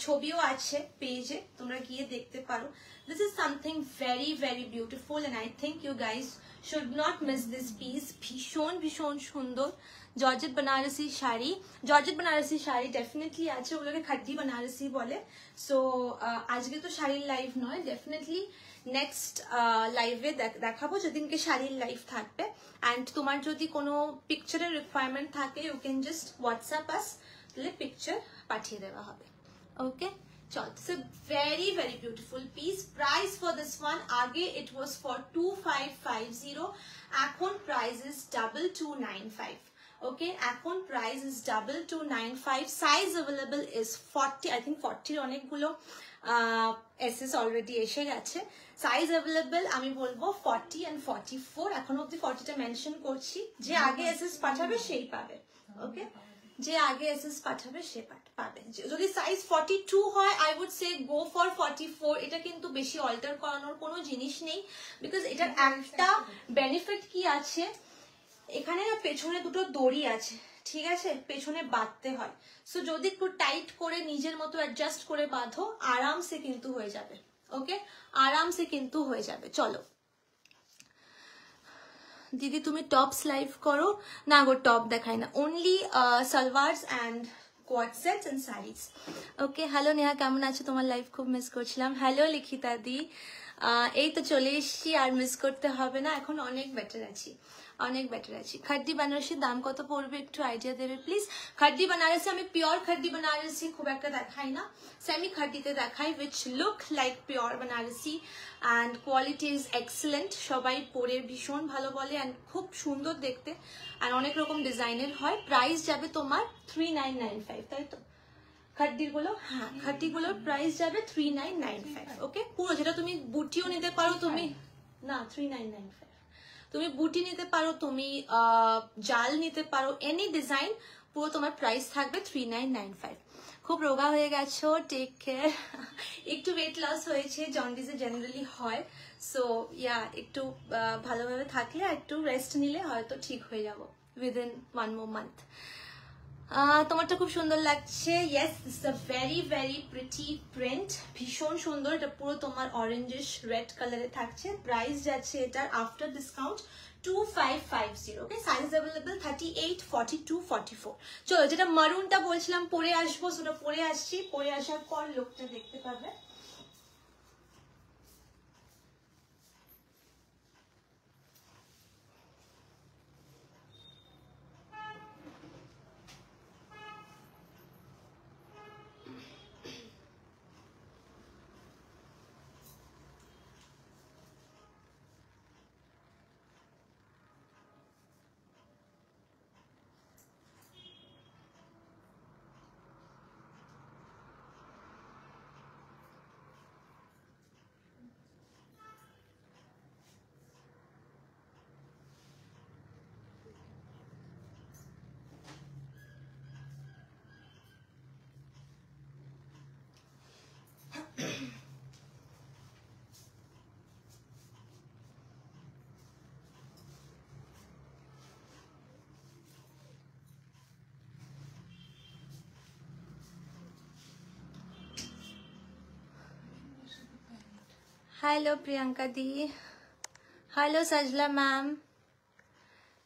ছবিও আছে পেজে, তোমরা গিয়ে দেখতে পারো। This is something very very beautiful and I think you guys should not miss this piece, ভীষণ ভীষণ সুন্দর। Georgette Banarasi sari, georgette Banarasi sari definitely আছে, ওগুলোকে খাড্ডি বেনারসি বলে। সো আজকে তো শাড়ির লাইভ নয়, ডেফিনেটলি নেক্সট লাইভে দেখাবো, যেদিনকে শাড়ির লাইভ থাকবে। অ্যান্ড তোমার যদি কোনো পিকচারের রিকোয়ারমেন্ট থাকে, ইউ ক্যান জাস্ট হোয়াটসঅ্যাপ আস, তাহলে পিকচার পাঠিয়ে দেওয়া হবে। ওকে, চল, so very very beautiful piece. Price for this one, আগে ইট ওয়াজ ফর 2550, এখন প্রাইস ইজ 2295। ওকে, এখন price is 2295। Size available is 40, I think 40 অনেকগুলো এসএস অলরেডি এসে গেছে। সাইজ অ্যাভেলেবল আমি বলবো 40 অ্যান্ড 44, এখন অব্দি 40টা মেনশন করছি, যে আগে এসএস পাঠাবে সেই পাবে। ওকে, যে আগে এসএস পাঠাবে সে পাবে। যদি সাইজ 42 হয়, I would say go for 44। এটা কিন্তু বেশি অল্টার করানোর কোনো জিনিস নেই, বিকজ এটার একটা বেনিফিট কি আছে, এখানে না পেছনে দুটো দড়ি আছে, ঠিক আছে, পেছনে বাঁধতে হয়। সো যদি একটু টাইট করে নিজের মতো অ্যাডজাস্ট করে বাঁধো, আরামসে কিন্তু হয়ে যাবে। ওকে, আরামসে কিন্তু হয়ে যাবে। চলো দিদি, তুমি টপস লাইভ করো না গো? টপ দেখাই না, only salwars and coord sets and saris. Okay, hello Neha, কেমন আছো? তোমার লাইভ খুব মিস করছিলাম। হ্যালো লিখিতা দি, এই তো চলে এসছি, আর মিস করতে হবে না, এখন অনেক বেটার আছি, অনেক বেটার আছি। খাড্ডি বেনারসির দাম কত পড়বে একটু আইডিয়া দেবে প্লিজ? খাড্ডি বেনারসি আমি পিওর খাড্ডি বেনারসি খুব একটা দেখাই না, সেমি খাড্ডিতে দেখাই, which look like pure Banarasi and quality is excellent. সবাই পরে ভীষণ ভালো বলে অ্যান্ড খুব সুন্দর দেখতে, আর অনেক রকম ডিজাইনের হয়। প্রাইস যাবে তোমার 3995, তাই তো খাড্ডির গুলো? হ্যাঁ, খাড্ডিগুলোর প্রাইস যাবে 3995। ওকে, পুরো যেটা তুমি বুটিও নিতে পারো, তুমি না 3995, তুমি বুটি নিতে পারো, তুমি জাল নিতে পারো, এনি ডিজাইন, পুরো তোমার প্রাইস থাকবে 3995। খুব রোগা হয়ে গেছো, টেক কেয়ার। একটু ওয়েট লস হয়েছে, জন্ডিসে জেনারেলি হয়, সো ইয়া একটু ভালোভাবে থাকলে আর একটু রেস্ট নিলে হয়তো ঠিক হয়ে যাবো উইদিন 1 more month। তোমারটা খুব সুন্দর লাগছে। Yes, this is a very very pretty print, ভীষণ সুন্দর। এটা পুরো তোমার অরেঞ্জিশ রেড কালারে থাকছে। প্রাইস যাচ্ছে এটার আফটার ডিসকাউন্ট 2550। ওকে, সাইজ অ্যাভেলেবল 38, 42, 44। চলো, যেটা মারুনটা বলছিলাম পরে আসবো, সেটা পরে আসছি, পরে আসার পর লোকটা দেখতে পাবে। হ্যালো প্রিয়াঙ্কা দি, হ্যালো সাজলা ম্যাম।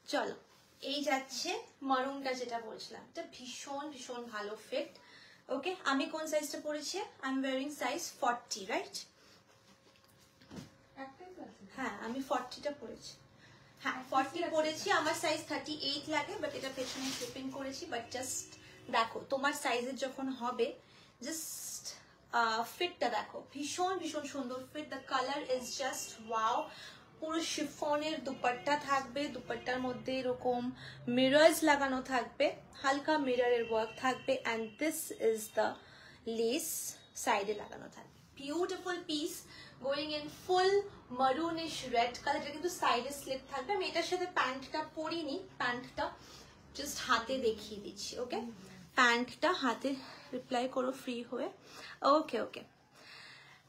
চলো এই যাচ্ছে মারুনটা, যেটা বলছিলাম এটা ভীষণ ভীষণ ভালো ফিট। ওকে, আমি কোন সাইজটা পরেছি? I am wearing size 40, right? হ্যাঁ, আমি 40টা পরেছি। হ্যাঁ 40 পরেছি, আমার সাইজ 38 লাগে, বাট এটা পেছনে স্লিপিং করেছি। বাট জাস্ট দেখো তোমার সাইজের যখন হবে, জাস্ট ফিটটা দেখো, ভীষণ ভীষণ সুন্দর fit. The colour is just wow. পুরো শিফনের দুপাট্টা থাকবে, দুপাট্টার মধ্যে এরকম মিরর্স লাগানো থাকবে, হালকা মিররের ওয়ার্ক থাকবে, and this is the lace সাইডে লাগানো থাকবে। Beautiful piece going in full maroonish red colour. এটা কিন্তু সাইডে স্লিপ থাকবে। আমি এটার সাথে প্যান্টটা পরিনি, প্যান্টটা জাস্ট হাতে দেখিয়ে দিচ্ছি। ওকে, প্যান্টটা হাতে রিপ্লাই করো ফ্রি হয়ে। ওকে ওকে,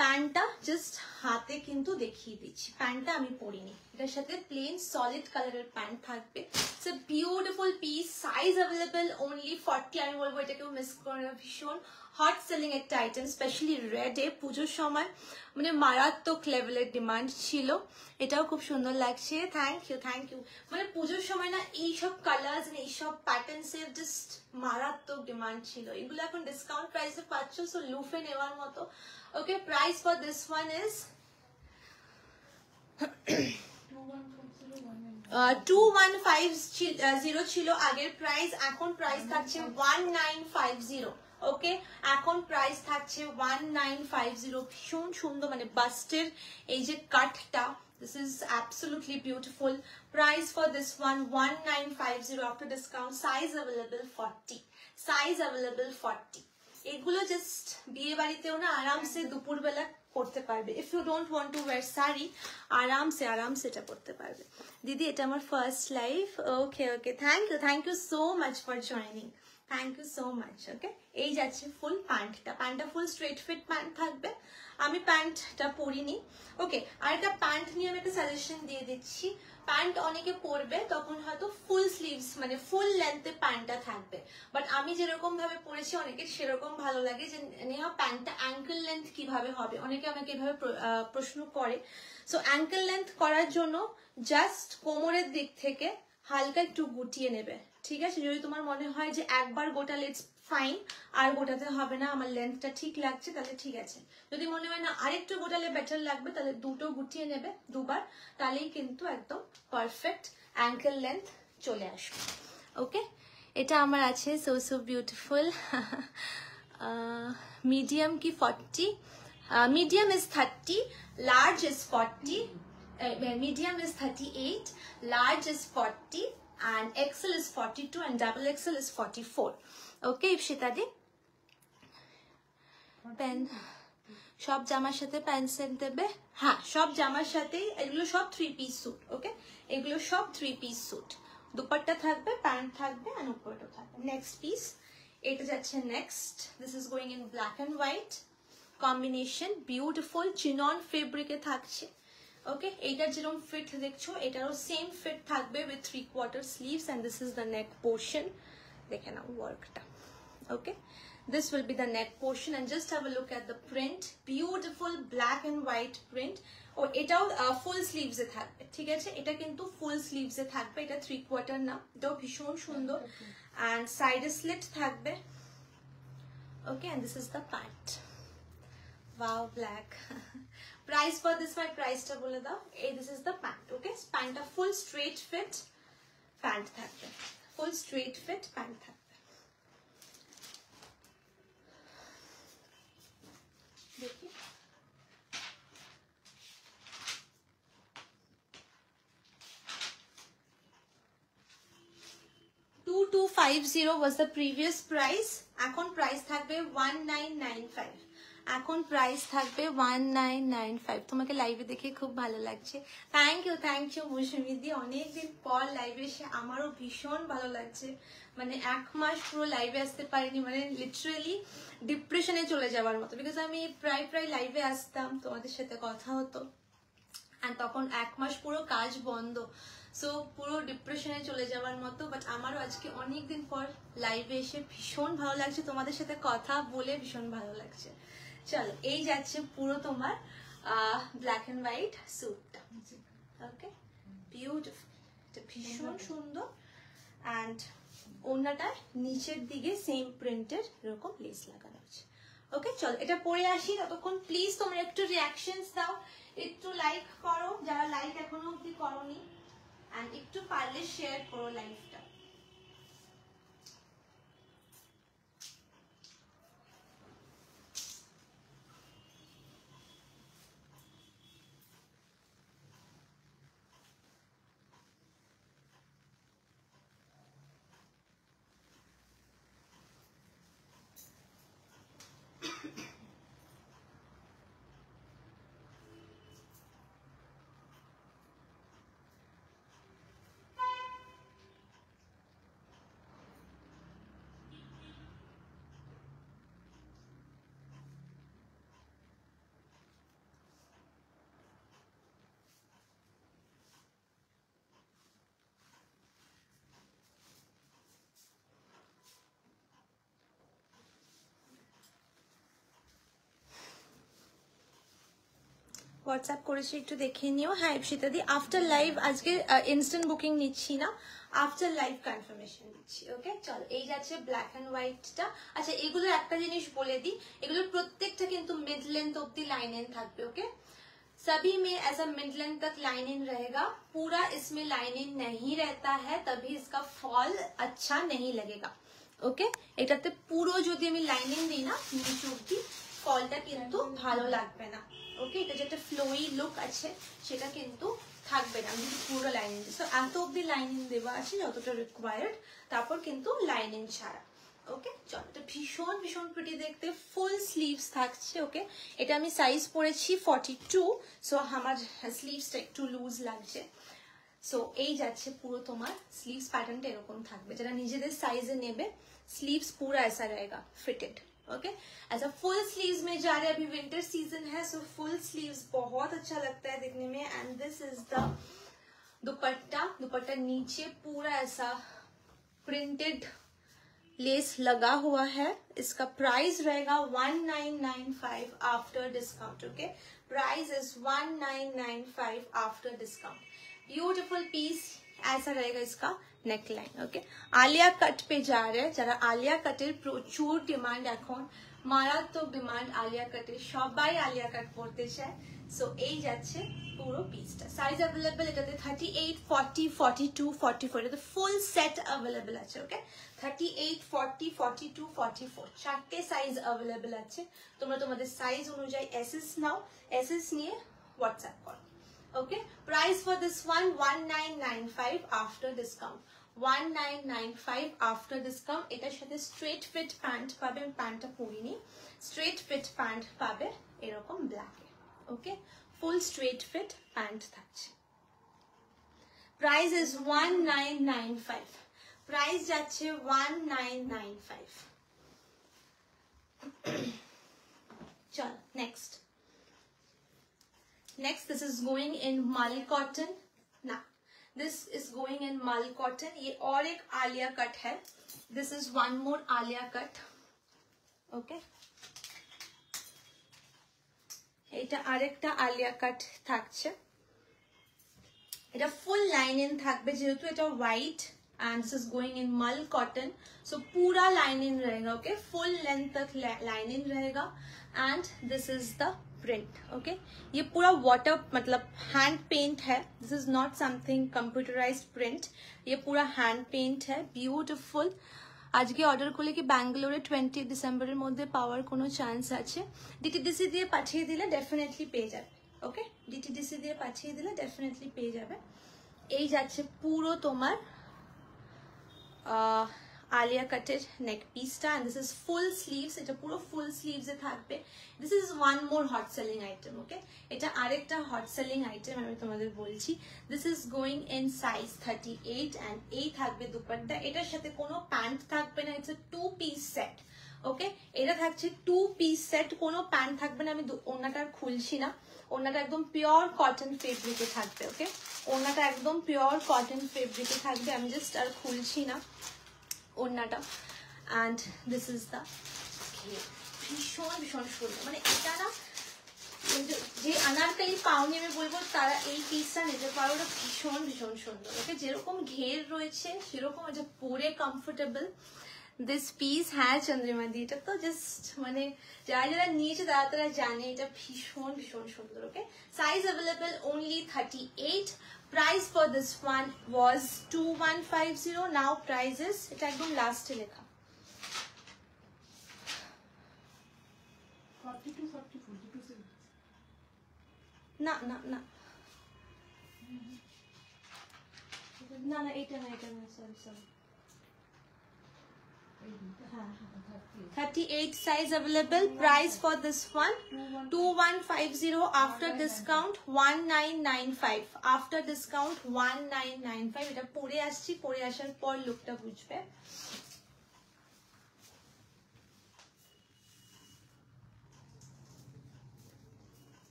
প্যান্টটা জাস্ট হাতে কিন্তু দেখিয়ে দিচ্ছি, প্যান্টটা আমি পরিনি। এটার সাথে প্লেন সলিড কালারের প্যান্ট থাকবে। It's a beautiful piece, size available only 40। আমি বলবো এটাকেও মিস করে না, ভীষণ হট সেলিং একটা আইটেম, স্পেশালি রেডে পুজোর সময় মানে মারাত্মক লেভেলের ডিমান্ড ছিল। এটাও খুব সুন্দর লাগছে। Thank you thank you. মানে পুজোর সময় না এইসব কালার্স, এইসব প্যাটার্নসের জাস্ট মারাত্মক ডিমান্ড ছিল। এগুলো এখন ডিসকাউন্ট প্রাইসে পাচ্ছ, সো লুফে নেওয়ার মতো। Okay, price for this one is 2150 ছিল আগের প্রাইস, এখন প্রাইস থাকছে 1950। ওকে, এখন প্রাইস থাকছে 1950। ভীষণ সুন্দর, মানে বাস্টের এই যে কাটটা, this is absolutely beautiful. Price for this one 1950 after discount. Size available 40, size available 40. এগুলো জাস্ট বিয়ে বাড়িতেও না আরামসে দুপুরবেলা পড়তে পারবে। If you don't want to wear sari, আরামসে এটা পড়তে পারবে। দিদি এটা আমার first live. Okay okay, thank you so much for joining, thank you so much. Okay, এই যাচ্ছে ফুল প্যান্টটা, প্যান্টটা ফুল স্ট্রেট ফিট প্যান্ট থাকবে। আমি প্যান্টটা পরিনি। ওকে, আর একটা প্যান্ট নিয়ে আমি একটা সাজেশন দিয়ে দিচ্ছি। প্যান্ট অনেকে পরবে তখন হয়তো ফুল স্লিভস মানে ফুল লেন্থে প্যান্টটা থাকবে, বাট আমি যেরকম ভাবে পরেছি অনেকে সেরকম ভালো লাগে যে নেহা প্যান্টটা অ্যাঙ্কেল লেন্থ কিভাবে হবে, অনেকে আমাকে এভাবে প্রশ্ন করে। সো অ্যাঙ্কেল লেন্থ করার জন্য জাস্ট কোমরের দিক থেকে হালকা একটু গুটিয়ে নেবে, ঠিক আছে? যদি তোমার মনে হয় যে একবার গোটালে ইটস ফাইন, আর গোটাতে হবে না, আমার লেন্থটা ঠিক লাগছে, তাহলে ঠিক আছে। যদি মনে হয় না আরেকটু গোটালে বেটার লাগবে, তাহলে দুটো গুটিয়ে নেবে দুবার, তাহলেই কিন্তু একদম পারফেক্ট অ্যাঙ্কেল লেন্থ চলে আসবে। ওকে, এটা আমার আছে সো বিউটিফুল। মিডিয়াম কি 40? Medium is 30, large is 40, medium is 38, large is 40, and XL is 42, and double XL is 44. Okay, Ipshita di, pen সব জামার সাথে প্যান্ট সেট দেবে। হ্যাঁ, সব জামার সাথেই, এগুলো সব 3 পিস স্যুট। ওকে, এগুলো সব 3 পিস স্যুট, দুপাট্টা থাকবে, প্যান্ট থাকবে, আর উপরটা থাকবে। নেক্সট পিস, এটা যাচ্ছে next. This is going in black and white combination, beautiful chinon ফেব্রিকে থাকছে। ওকে, এইটার যেরকম ফিট দেখছো এটারও সেম ফিট থাকবে with 3/4 sleeves, and this is the neck portion. দেখে নাও ওয়ার্কটা। ওকে, this will be the neck portion, and just have a look at the print, beautiful black and white print. ও এটাও ফুল স্লিভসে থাকবে, ঠিক আছে? এটা কিন্তু ফুল স্লিভসে থাকবে, এটা 3/4 না, এটাও ভীষণ সুন্দর, and সাইডে স্লিট থাকবে। ওকে, and this is the pant. Wow, black. Price for this one, price টা বলে দাও। এই this is the pant. Okay, প্যান্টটা ফুল স্ট্রেট ফিট প্যান্ট থাকবে, ফুল স্ট্রেট ফিট প্যান্ট থাকবে। দেখি, 2250 was the previous price, এখন প্রাইস থাকবে 1995, এখন প্রাইস থাকবে 1995। তোমাকে লাইভে দেখে খুব ভালো লাগছে, থ্যাংক ইউ মৌসুমী দি। অনেকদিন পর লাইভে এসে আমারও ভীষণ ভালো লাগছে, মানে 1 মাস পুরো লাইভে আসতে পারিনি, মানে লিটারেলি ডিপ্রেশনে চলে যাওয়ার মতো। বিকজ আমি প্রায় লাইভে আসতাম, তোমাদের সাথে কথা হতো, আর তখন 1 মাস পুরো কাজ বন্ধ, সো পুরো ডিপ্রেশনে চলে যাওয়ার মতো। বাট আমারও আজকে অনেকদিন পর লাইভে এসে ভীষণ ভালো লাগছে, তোমাদের সাথে কথা বলে ভীষণ ভালো লাগছে। চলো, এই যাচ্ছে পুরো তোমার ব্ল্যাক অ্যান্ড হোয়াইট স্যুটটা। ওকে, বিউটিফুল, এটা ভীষণ সুন্দর। অ্যান্ড ওড়নাটার নিচের দিকে সেম প্রিন্টের এরকম লেস লাগানো আছে। ওকে, চলো এটা পরে আসি। ততক্ষণ প্লিজ তোমরা একটু রিয়াকশনস দাও, একটু লাইক করো যারা লাইক এখনো অব্দি করোনি, অ্যান্ড একটু পারলে শেয়ার করো লাইভটা। হোয়াটসঅ্যাপ করেছি একটু দেখে নিও। হ্যাঁ ইপসিতা দি, আফটার লাইভ আজকে ইনস্ট্যান্ট বুকিং নিচ্ছি না, আফটার লাইভ কনফার্মেশন দিচ্ছি। ওকে, চলো এই যাচ্ছে ব্ল্যাক অ্যান্ড হোয়াইটটা। আচ্ছা এগুলোর একটা জিনিস বলে দিই, এগুলোর প্রত্যেকটা কিন্তু মিড লেন্থ অব্দি लाइनिंग থাকবে। ओके, सभी में ऐसा मिड लेंथ तक लाइनिंग रहेगा, पूरा इसमें लाइनिंग नहीं रहता है, तभी इसका फॉल अच्छा नहीं लगेगा। ओके, এটাতে পুরো যদি আমি লাইনিং দিই না নিচ অব্দি, ফলটা কিন্তু ভালো লাগবে না। ওকে, এটা যেটা ফ্লোই লুক আছে সেটা কিন্তু থাকবে না আমি যদি পুরো লাইনিং দিই। সো এত অব্দি লাইনিং দেওয়া আছে যতটা রিকোয়ার্ড, তারপর কিন্তু লাইনিং ছাড়া। ওকে, চলো এটা ভীষণ ভীষণ প্রিটি দেখতে, ফুল স্লিভস থাকছে। ওকে, এটা আমি সাইজ পরেছি 42, সো আমার স্লিভসটা একটু লুজ লাগছে। সো এই যাচ্ছে পুরো তোমার স্লিভস প্যাটার্নটা এরকম থাকবে, যারা নিজেদের সাইজে নেবে स्लीव्स पूरा ऐसा रहेगा फिटेड। ओके, ऐसा फुल स्लीव्स में जा रहे हैं, अभी विंटर सीजन है, सो फुल स्लीव्स बहुत अच्छा लगता है देखने में। एंड दिस इज द दुपट्टा, दुपट्टा नीचे पूरा ऐसा प्रिंटेड लेस लगा हुआ है। इसका प्राइस रहेगा 1995 after discount. Okay, price is 1995 after discount. Beautiful piece ऐसा रहेगा इसका नेकलाइन। ओके, आलिया कट पे जा रहे हैं, जरा आलिया कटेर प्रचुर डिमांड, এখন মারাত্মক ডিমান্ড আলিয়া কাটের, সবাই আলিয়া কাট পড়তে চায়। সো এই যাচ্ছে পুরো পিসটা। সাইজ अवेलेबल এটাতে 38, 40, 42, 44, এটাতে ফুল সেট अवेलेबल আছে। ওকে, 38, 40, 42, 44 চারটে সাইজ अवेलेबल আছে। তোমরা তোমাদের সাইজ অনুযায়ী এসএস নাও, এসএস নিয়ে হোয়াটসঅ্যাপ করো। Okay, price for this one 1995 after discount, 1995 after discount। এটার সাথে স্ট্রেট ফিট প্যান্ট পাবে, প্যান্টটা পরিনি, স্ট্রেট ফিট প্যান্ট পাবে এরকম ব্ল্যাকে। ওকে, ফুল স্ট্রেট ফিট প্যান্ট থাকছে। প্রাইস ইজ 1995, প্রাইস যাচ্ছে 1995। চল next. Next, this is going in mal cotton. Now, this is going in mal cotton. ये और एक आलिया कट है. This is one more Alia cut. Okay. এটা আরেকটা আলিয়া কাট থাকছে। এটা ফুল লাইনিং থাকবে যেহেতু এটা white, and this is going in mal cotton, so पूरा लाइनिंग रहेगा। ओके, फुल लेंथ तक लाइनिंग रहेगा। and this is the print. Okay, ये पूरा वाटर मतलब हैंड पेंट है, this is not something computerised print, ये पूरा हैंड पेंट है। ब्यूटिफुल। आज के ऑर्डर করলে কি ব্যাঙ্গালোরে 20 ডিসেম্বরের মধ্যে পাওয়ার কোনো চান্স আছে? ডিটিডিসি দিয়ে পাঠিয়ে দিলে ডেফিনেটলি পেয়ে যাবে। ওকে, ডিটিডিসি দিয়ে পাঠিয়ে দিলে ডেফিনেটলি পেয়ে যাবে। এই যাচ্ছে পুরো তোমার আলিয়া কাটের নেক পিসটা, and this is full sleeves, এটা পুরো ফুল স্লিভসে থাকবে। This is one more hot selling item. Okay, এটা আরেকটা হট সেলিং আইটেম আমি তোমাদের বলছি। This is going in size 38, and এই থাকবে দুপাট্টা, এটার সাথে কোনো প্যান্ট থাকবে না, it's a 2 piece set. Okay, এটা থাকছে 2 পিস সেট, কোনো প্যান্ট থাকবে না। আমি ওড়নাটা খুলছি না, ওড়নাটা একদম পিওর কটন ফেব্রিকে থাকবে। ওকে, ওড়নাটা একদম পিওর কটন ফেব্রিকে থাকবে, আমি জাস্ট আর খুলছি না ওড়নাটা। অ্যান্ড দিস ইজ দ্য ভীষণ ভীষণ সুন্দর, মানে এটা না যে আনারকলি পাওনি আমি বলবো তারা এই পিসটা নিতে পারো, ওটা ভীষণ ভীষণ সুন্দর। ওকে, যেরকম ঘের রয়েছে সেরকম এটা পরে কমফোর্টেবল। দিস পিস হ্যাঁ চন্দ্রিমাদি, এটা তো জাস্ট মানে যারা যারা নিয়েছে তারা তারা জানে এটা ভীষণ ভীষণ সুন্দর। Okay, size available only 38, price for this one was 2150, now prices এটা একদম লাস্টে লেখা 42 না না না না না এটা না, এটা না, সরি সরি, হ্যাঁ 38 size available, price for this one 2150, after discount 1995, after discount 1995। এটা পরে আসছি, পরে আসার পর লুকটা বুঝবে।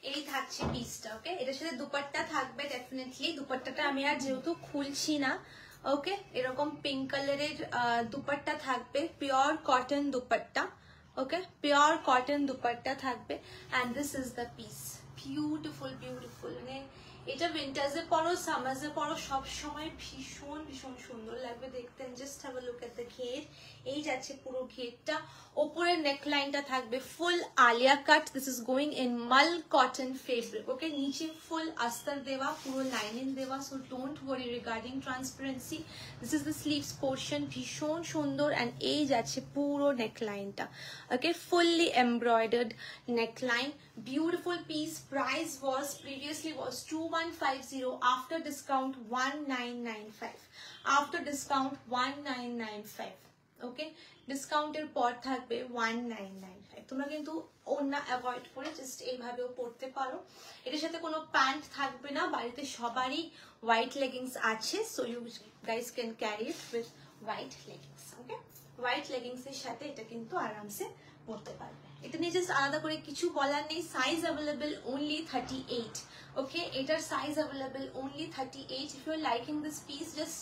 এই থাকছে পিসটা। ওকে, এটার সাথে দুপাট্টা থাকবে ডেফিনেটলি। দুপাট্টাটা আমি আর যেহেতু খুলছি না, ওকে, এরকম পিঙ্ক কালারের দুপাট্টা থাকবে, পিওর কটন দুপাট্টা। ওকে, পিওর কটন দুপাট্টা থাকবে, and this is the piece. Beautiful beautiful, মানে এটা উইন্টার্সে পরো, সামার্সে পরো, সব সময় ভীষণ ভীষণ সুন্দর লাগবে দেখতে। Just have a look at the ঘের, এই যাচ্ছে পুরো ঘেরটা। ওপরের নেকলাইনটা থাকবে full Alia cut, this is going in mul cotton fabric. Okay, নিচে ফুল আস্তর দেওয়া, পুরো লাইনিং দেওয়া, so don't worry regarding transparency. This is the sleeves portion, ভীষণ সুন্দর, অ্যান্ড এই যাচ্ছে পুরো নেকলাইনটা। Okay, fully embroidered neckline, beautiful piece. Price was previously was 2150, after discount 1995, after discount 1995। ওকে, ডিসকাউন্টের পর থাকবে 1995। তোমরা কিন্তু ওড়না অ্যাভয়েড করে জাস্ট এইভাবেও পরতে পারো। এটার সাথে কোনো প্যান্ট থাকবে না, বাড়িতে সবারই হোয়াইট লেগিংস আছে, so you guys can carry it with white leggings. Okay, white লেগিংসের সাথে এটা কিন্তু আরামসে পরতে পারবে। এটা নিয়ে জাস্ট আলাদা করে কিছু বলার নেই। Size available only 38। ওকে, এটার size available only 38। If you are liking this piece just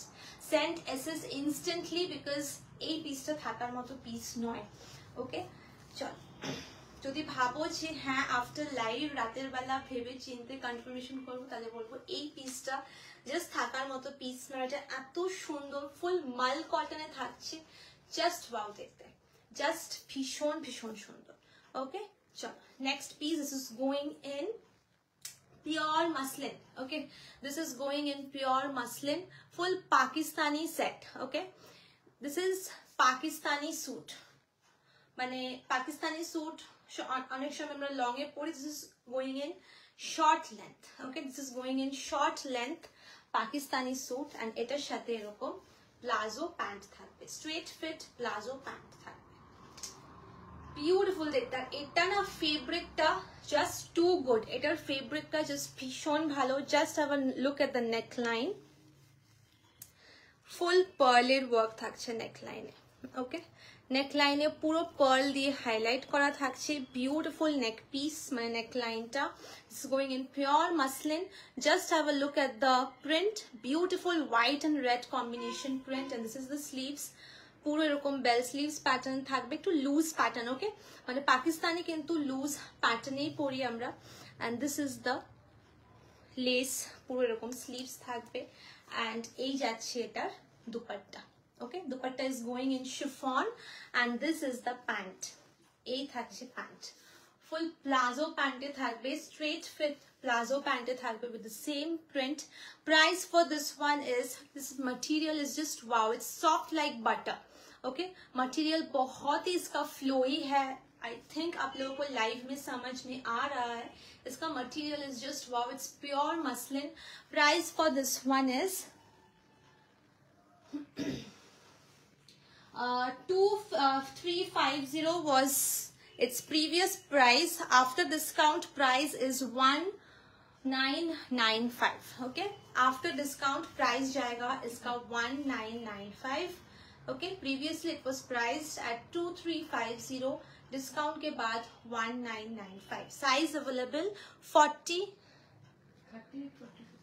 send SS instantly, because এই পিসটা থাকার মতো পিস নয়। ওকে, চল, যদি ভাবো যে হ্যাঁ আফটার লাইভ রাতের বেলা ভেবে চিনতে কনফার্মেশন করবো, তাহলে বলবো এই পিসটা জাস্ট থাকার মতো পিস নয়। এটা এত সুন্দর, ফুল মাল কটনে থাকছে, জাস্ট ওয়াও দেখতে, জাস্ট ভীষণ ভীষণ সুন্দর। ওকে, চল next piece. This is going in pure muslin. Okay, this is going in pure muslin, full Pakistani set. Okay, this is Pakistani suit, মানে Pakistani suit অনেক সময় আমরা লং এ পরি। This is going in short length. Okay, this is going in short length Pakistani suit, and এটার সাথে এরকম palazzo pant থাকবে, straight fit palazzo pant থাকবে। বিউটিফুল দেখতে। এটা না ফেব্রিকটা জাস্ট টু গুড, এটার ফেব্রিকটা জাস্ট ভীষণ ভালো। Just have a look at the neckline, full পার্লের ওয়ার্ক থাকছে নেকলাইনে। ওকে, নেকলাইনে পুরো পার্ল দিয়ে হাইলাইট করা থাকছে। বিউটিফুল নেক পিস, মানে নেকলাইনটা it's going in pure muslin. Just have a look at the print, beautiful white and red combination print, and this is the sleeves. পুরো এরকম বেল স্লিভস প্যাটার্ন থাকবে, একটু loose pattern. ওকে, মানে পাকিস্তানি কিন্তু loose প্যাটার্নেই পরি আমরা। And this is the lace, পুরো এরকম স্লিভস থাকবে, অ্যান্ড এই যাচ্ছে এটার dupatta. Okay, dupatta is going in chiffon, and this is the pant. এই থাকছে প্যান্ট, ফুল প্লাজো প্যান্টে থাকবে, স্ট্রেট ফিট প্লাজো প্যান্টে থাকবে with the same print. Price for this one is, this material is just wow, it's soft like butter. Okay, material बहुत ही इसका flowy है. I think आप लोगों को live में समझ में आ रहा है. इसका material is just wow, it's pure muslin. Price for this one is 2350 was its previous price. After discount price is 1995. Okay, after discount price जाएगा इसका 1995. Okay, previously it was priced at 2350. Discount के बाद 1995. Size available 40.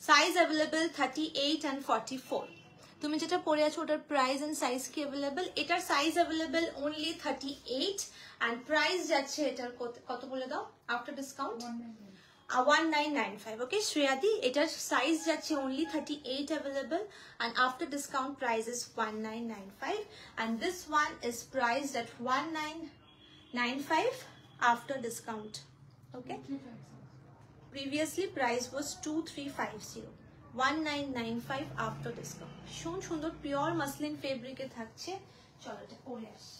Size available 38 and 44. তুমি যেটা পরে আছো ওটার price and size কি अवेलेबल? এটার size available only 38 and price যাচ্ছে এটার কত বলে দাও আফটার ডিসকাউন্ট? 1995. Okay, Shreyadi, এটার সাইজ যাচ্ছে only 38 available and after discount price is 1995 and this one is priced at 1995 after discount. Okay, previously price was 2350. 1995 after discount. শুন সুন্দর pure muslin ফেব্রিকে থাকছে। চলো এটা পরে আসি।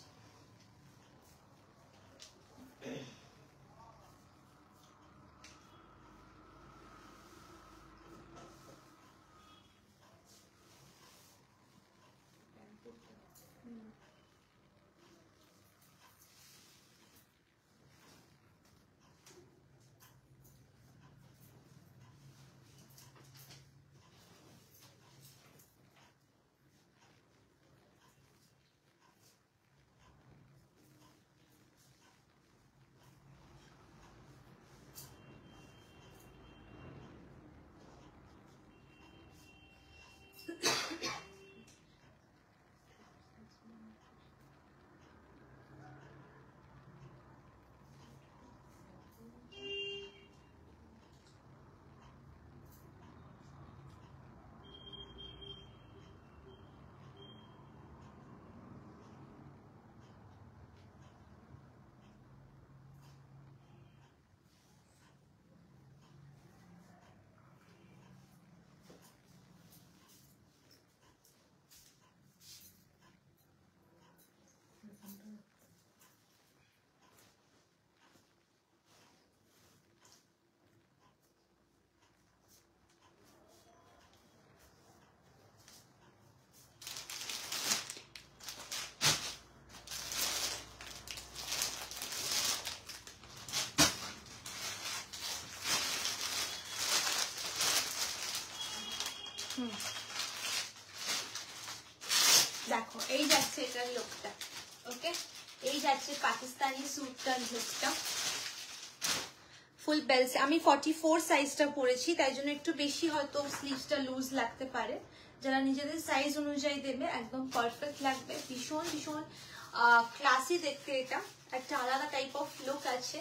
দেখো এই যাচ্ছে এটার লুকটা। ওকে, এই যাচ্ছে পাকিস্তানি স্যুটটার লুকটা। ফুল বেলস আমি 44 সাইজটা পরেছি, তাই জন্য একটু বেশি হয়তো স্লিভসটা লুজ লাগতে পারে। যারা নিজেদের সাইজ অনুযায়ী দেবে একদম পারফেক্ট লাগবে। ভীষণ ভীষণ ক্লাসি দেখতে, এটা একটা আলাদা টাইপ অফ লুক আছে।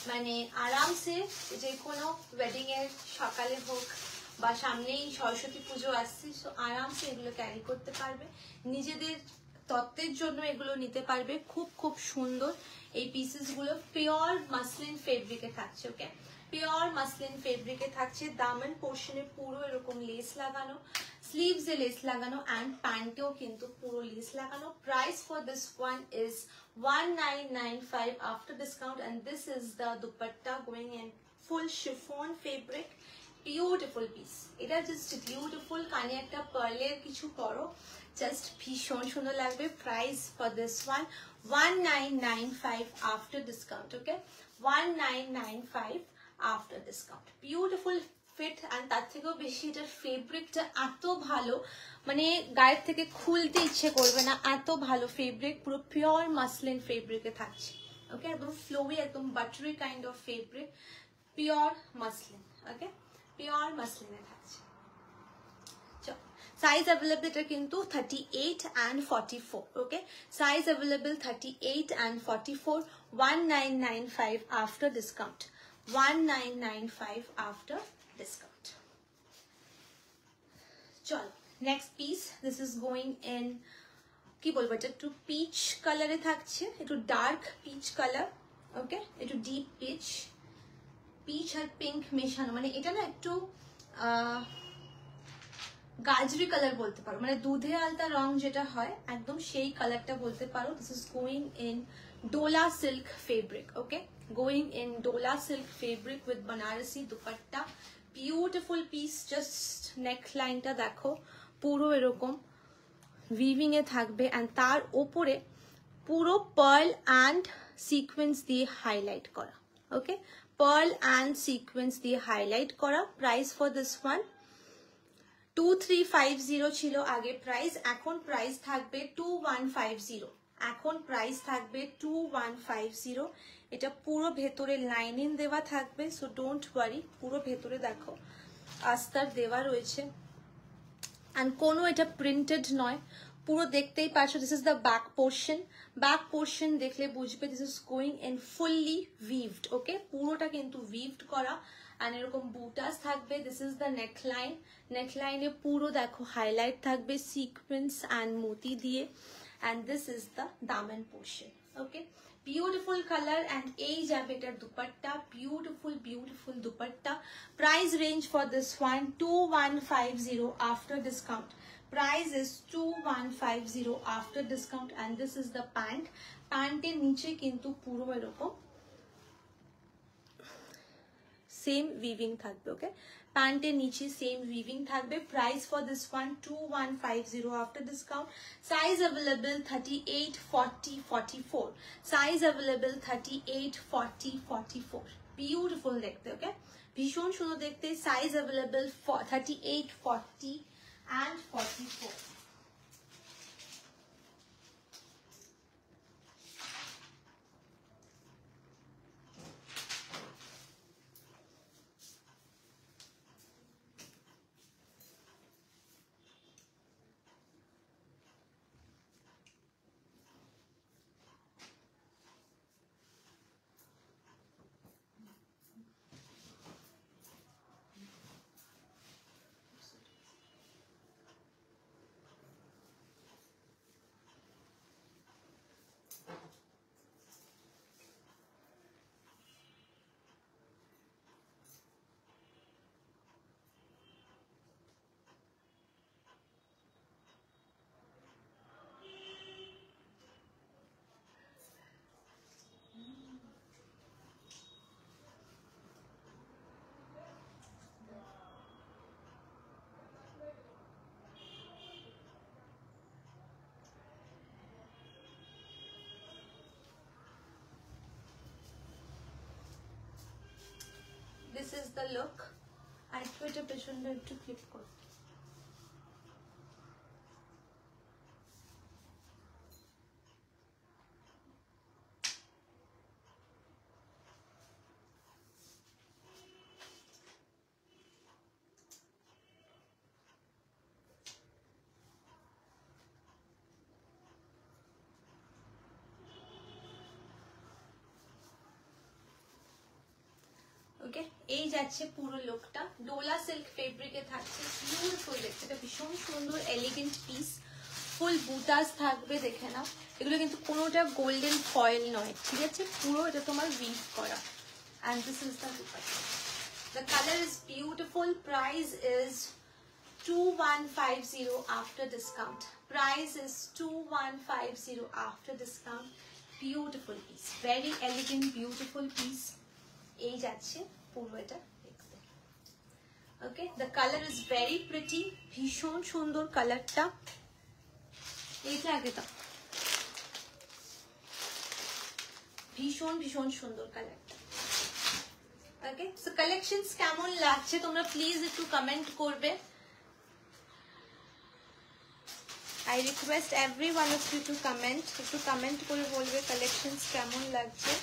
মানে আরামসে যে কোনো ওয়েডিং এর সকালে হোক বা সামনেই সরস্বতী পুজো আসছে, সো আরামসে এগুলো ক্যারি করতে পারবে, নিজেদের তত্ত্বের জন্য এগুলো নিতে পারবে। খুব খুব সুন্দর এই পিসেস গুলো পিওর মাসলিন ফেব্রিকে থাকছে। ওকে, পিওর মাসলিন ফেব্রিকে থাকছে। দামন পোর্শনে পুরো এরকম লেস লাগানো, স্লিভস এ লেস লাগানো অ্যান্ড প্যান্টেও কিন্তু পুরো লেস লাগানো। Price for this one is 1995 after discount and this is the dupatta going in full chiffon fabric. Beautiful piece, এটা জাস্ট বিউটিফুল। কানে একটা পার্লের কিছু করো, জাস্ট ভীষণ সুন্দর লাগবে। Price for this one 1995 after discount. Okay, 1995 after discount. Beautiful fit and তার থেকেও বেশি এটার ফেব্রিকটা এত ভালো, মানে গায়ের থেকে খুলতে ইচ্ছে করবে না, এত ভালো ফেব্রিক। পুরো পিওর মাসলিন ফেব্রিকে থাকছে। ওকে, একদম ফ্লোই, একদম buttery kind of fabric, pure muslin. Okay, pure মাসলিনে থাকছে। সাইজ অ্যাভেলেবল এটা কিন্তু 38 and 44। Okay, size available 38 and 44। 1995 after discount, 1995 after discount. চলো next piece, this is going in কি বলবো, এটা একটু পিচ কালারে থাকছে, একটু ডার্ক পিচ কালার। ওকে, একটু ডিপ পিচ, পিচ আর পিঙ্ক মেশানো, মানে এটা না একটু গাজরি কালার বলতে পারো, মানে দুধে আলতা রং যেটা হয় একদম সেই কালারটা বলতে পারো। This is going in Dola silk fabric, okay, going in Dola silk fabric with Banarasi dupatta, beautiful piece. Just neck লাইনটা দেখো, পুরো এরকম উইভিং এ থাকবে, অ্যান্ড তার ওপরে পুরো পার্ল অ্যান্ড সিকোয়েন্স দিয়ে হাইলাইট করা, ওকে, পার্ল অ্যান্ড সিকোয়েন্স দিয়ে হাইলাইট করা। প্রাইস ফর দিস ওয়ান 2350 ছিল আগে প্রাইস, এখন প্রাইস থাকবে 2150, এখন প্রাইস থাকবে 2150। এটা পুরো ভেতরে লাইনিং দেওয়া থাকবে, সো ডোন্ট ওয়ারি, পুরো ভেতরে দেখো আস্তার দেওয়া রয়েছে, অ্যান্ড কোনো এটা প্রিন্টেড নয়, পুরো দেখতেই পাচ্ছ। This is the back portion, back portion দেখলে বুঝবে this is going in fully weaved, okay, পুরোটা কিন্তু উইভড করা, অ্যান্ড এরকম বুটাস থাকবে। দিস ইজ দ্য নেকলাইন, নেকলাইনে পুরো দেখো হাইলাইট থাকবে সিকোয়েন্স অ্যান্ড মোতি দিয়ে, and this is the daman portion, okay, beautiful colour. And এই যাবে এটার dupatta, beautiful beautiful dupatta. Price range for this one 2150 after discount, price is 2150 after discount, and this is the pant. প্যান্টের নিচে কিন্তু পুরো এরকম সেম উইভিং থাকবে, ওকে, প্যান্টের নিচে সেম উইভিং থাকবে। Price for this one 2150 after discount. Size available 38, 40, 44, size available 38, 40, 44, beautiful দেখতে, ওকে, ভীষণ সুন্দর দেখতে। Size available 38, 40 and 44. This is the look. I put a পেছনটা একটু ক্লিপ করো। ওকে, এই যাচ্ছে পুরো লুকটা, ডোলা সিল্ক ফেব্রিকে থাকছে, বিউটিফুল দেখতে, এটা ভীষণ সুন্দর এলিগেন্ট পিস, ফুল বুটাস থাকবে, দেখে নাও, এগুলো কিন্তু কোনোটা গোল্ডেন ফয়েল নয়, ঠিক আছে, পুরো এটা তোমার উইভ করা। And this is the dupatta, the colour is beautiful. Price is 2150 after discount. Price is 2150 after discount. Beautiful piece, very elegant, beautiful piece. এই যাচ্ছে পুরো এটা দেখতে, okay, the colour is very pretty, ভীষণ সুন্দর কালারটা। এইটা আগে দাও, ভীষণ ভীষণ সুন্দর কালারটা, ওকে। সো কালেকশনস কেমন লাগছে তোমরা প্লিজ একটু কমেন্ট করবে। I request every one of you to comment, একটু কমেন্ট করে বলবে কালেকশনস কেমন লাগছে।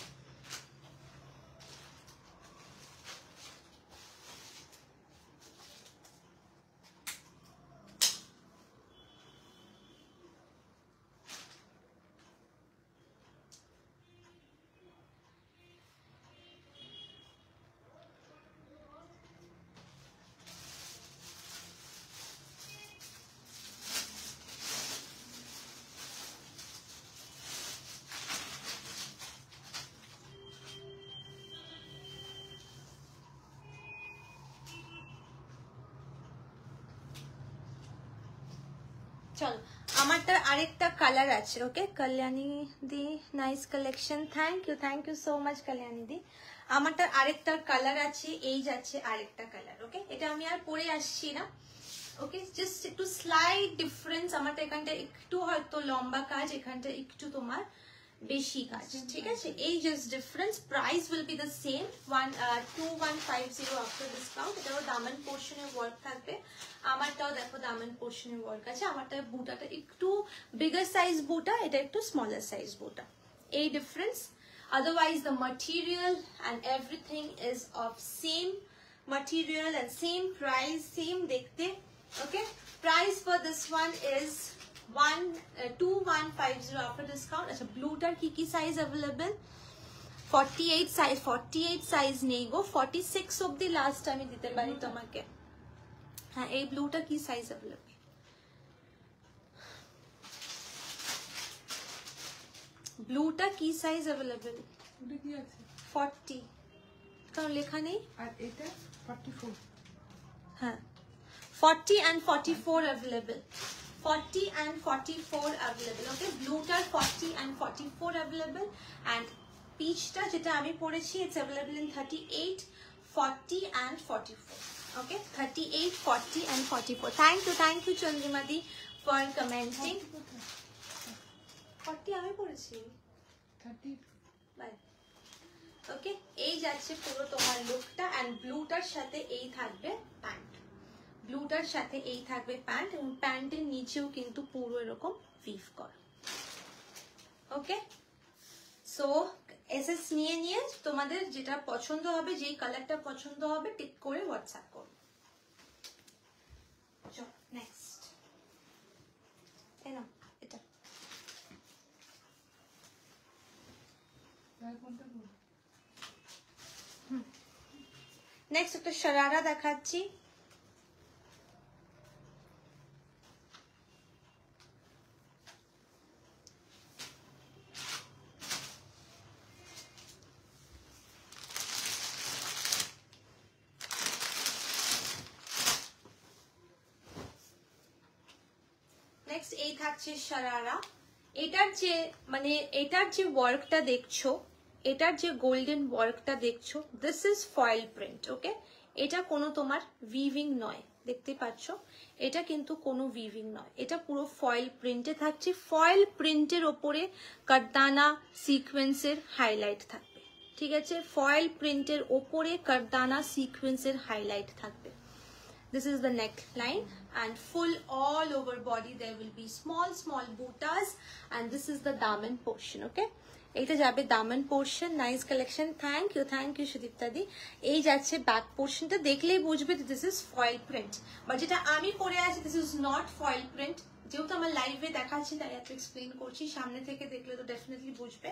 চলো আমারটার আরেকটা কালার আছে। Okay Kalyani di, nice collection, thank you so much Kalyani di. আমারটার আরেকটা কালার আছে, এই যাচ্ছে আরেকটা কালার। ওকে এটা আমি আর পরে আসছি না। ওকে জাস্ট একটু স্লাইড ডিফারেন্স, আমারটা এখানটা একটু হয়তো লম্বা কাজ, এখানটা একটু তোমার বেশি কাজ, ঠিক আছে? এই just difference. Price will be the same 2150 after discount. এটাও দামান পোর্শনের ওয়ার্ক থাকবে, আমারটাও দেখো দামান পোর্শনের ওয়ার্ক আছে। আমারটা বুটাটা একটু বিগার সাইজ বুটা, এটা একটু স্মলার সাইজ বুটা, এই difference. Otherwise the material and everything is of same material and same price, same dekhte. Okay, price for this one is 2150 after discount. Acha blue tar ki size available? 48 size, 48 size nei go, 46 obdi last time dite pari tomake. Ha ei blue tar ki size available? blue টা কি size available? ওটা কি আছে? 40 কারণ লেখা নেই। আর এটা 44। হ্যাঁ 40 and 44 available, 40 and 44 available. Okay, blue টা 40 and 44 available, and peach টা যেটা আমি পরেছি it's available in 38, 40 and 44. Okay, 38, 40 and 44. Thank you Chandrima di for commenting. 40 আমি পরেছি 30 বাই। ওকে এই যাচ্ছে পুরো তোমার লুকটা, এন্ড ব্লুটার সাথে এই থাকবে প্যান্ট, ব্লুটার সাথে এই থাকবে প্যান্ট, এবং প্যান্টের নিচেও কিন্তু পুরো এরকম উইভ করা। ওকে সো এসএস নিয়ে তোমাদের যেটা পছন্দ হবে, যেই কালারটা পছন্দ হবে টিক করে হোয়াটসঅ্যাপ করো। চলো নেক্সট এটা নেক্সট একটা শরারা দেখাচ্ছি। নেক্সট এই থাকছে শরারা। এটার যে মানে এটার যে ওয়ার্কটা দেখছো, এটার যে গোল্ডেন ওয়ার্কটা দেখছো, দিস ইজ ফয়েল প্রিন্ট। ওকে এটা কোনো তোমার উইভিং নয়, দেখতে পাচ্ছ এটা কিন্তু কোনো উইভিং নয়, এটা পুরো ফয়েল প্রিন্টে থাকছে। ফয়েল প্রিন্টের ওপরে কারদানা সিকোয়েন্সের হাইলাইট থাকবে, ঠিক আছে? ফয়েল প্রিন্টের ওপরে কারদানা সিকোয়েন্সের হাইলাইট থাকবে। This is the neckline, and full all over body there will be small buttas, and this is the daman portion. Okay, এইটা যাবে daman portion. Nice collection, thank you Sudipta di. এই যাচ্ছে ব্যাক পোর্শনটা, দেখলেই বুঝবে this is foil print, but যেটা আমি পরে আছি this is not foil print. যেহেতু আমার লাইভে দেখাচ্ছি তাই এত এক্সপ্লেন করছি, সামনে থেকে দেখলে তো ডেফিনেটলি বুঝবে।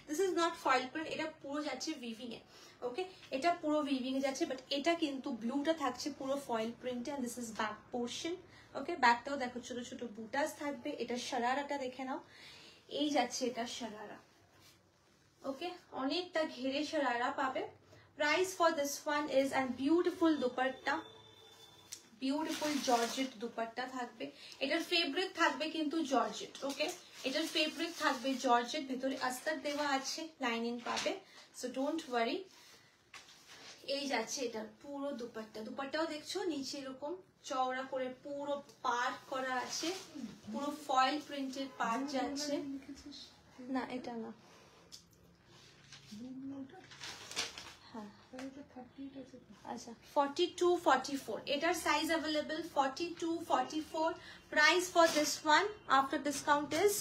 This is not foil print, এটা পুরো যাচ্ছে উইভিং এ। ওকে এটা পুরো উইভিং এ যাচ্ছে, বাট এটা কিন্তু ব্লুটা থাকছে পুরো ফয়েল প্রিন্টে, and this is back portion. Okay ব্যাকটাও দেখো ছোট ছোট বুটাস থাকবে। এটা শরারাটা দেখে নাও, এই যাচ্ছে এটা শরারা। ওকে অনেকটা ঘেরে শরারা পাবে। Price for this one is, and beautiful dupatta, beautiful georgette dupatta থাকবে। এটার ফেব্রিক থাকবে কিন্তু জর্জেট। ওকে এটার ফেব্রিক থাকবে জর্জেট, ভেতরে আস্তর দেওয়া আছে, লাইনিং পাবে, সো ডোন্ট ওয়ারি। এই যাচ্ছে এটার পুরো দুপাট্টা, দুপাট্টাও দেখছো নিচে এরকম চওড়া করে পুরো পার্ট করা আছে, পুরো ফয়েল প্রিন্টের পার্ট যাচ্ছে। না এটা না, আচ্ছা 42, 44 এটার size available 42, 44। Price for this one after discount is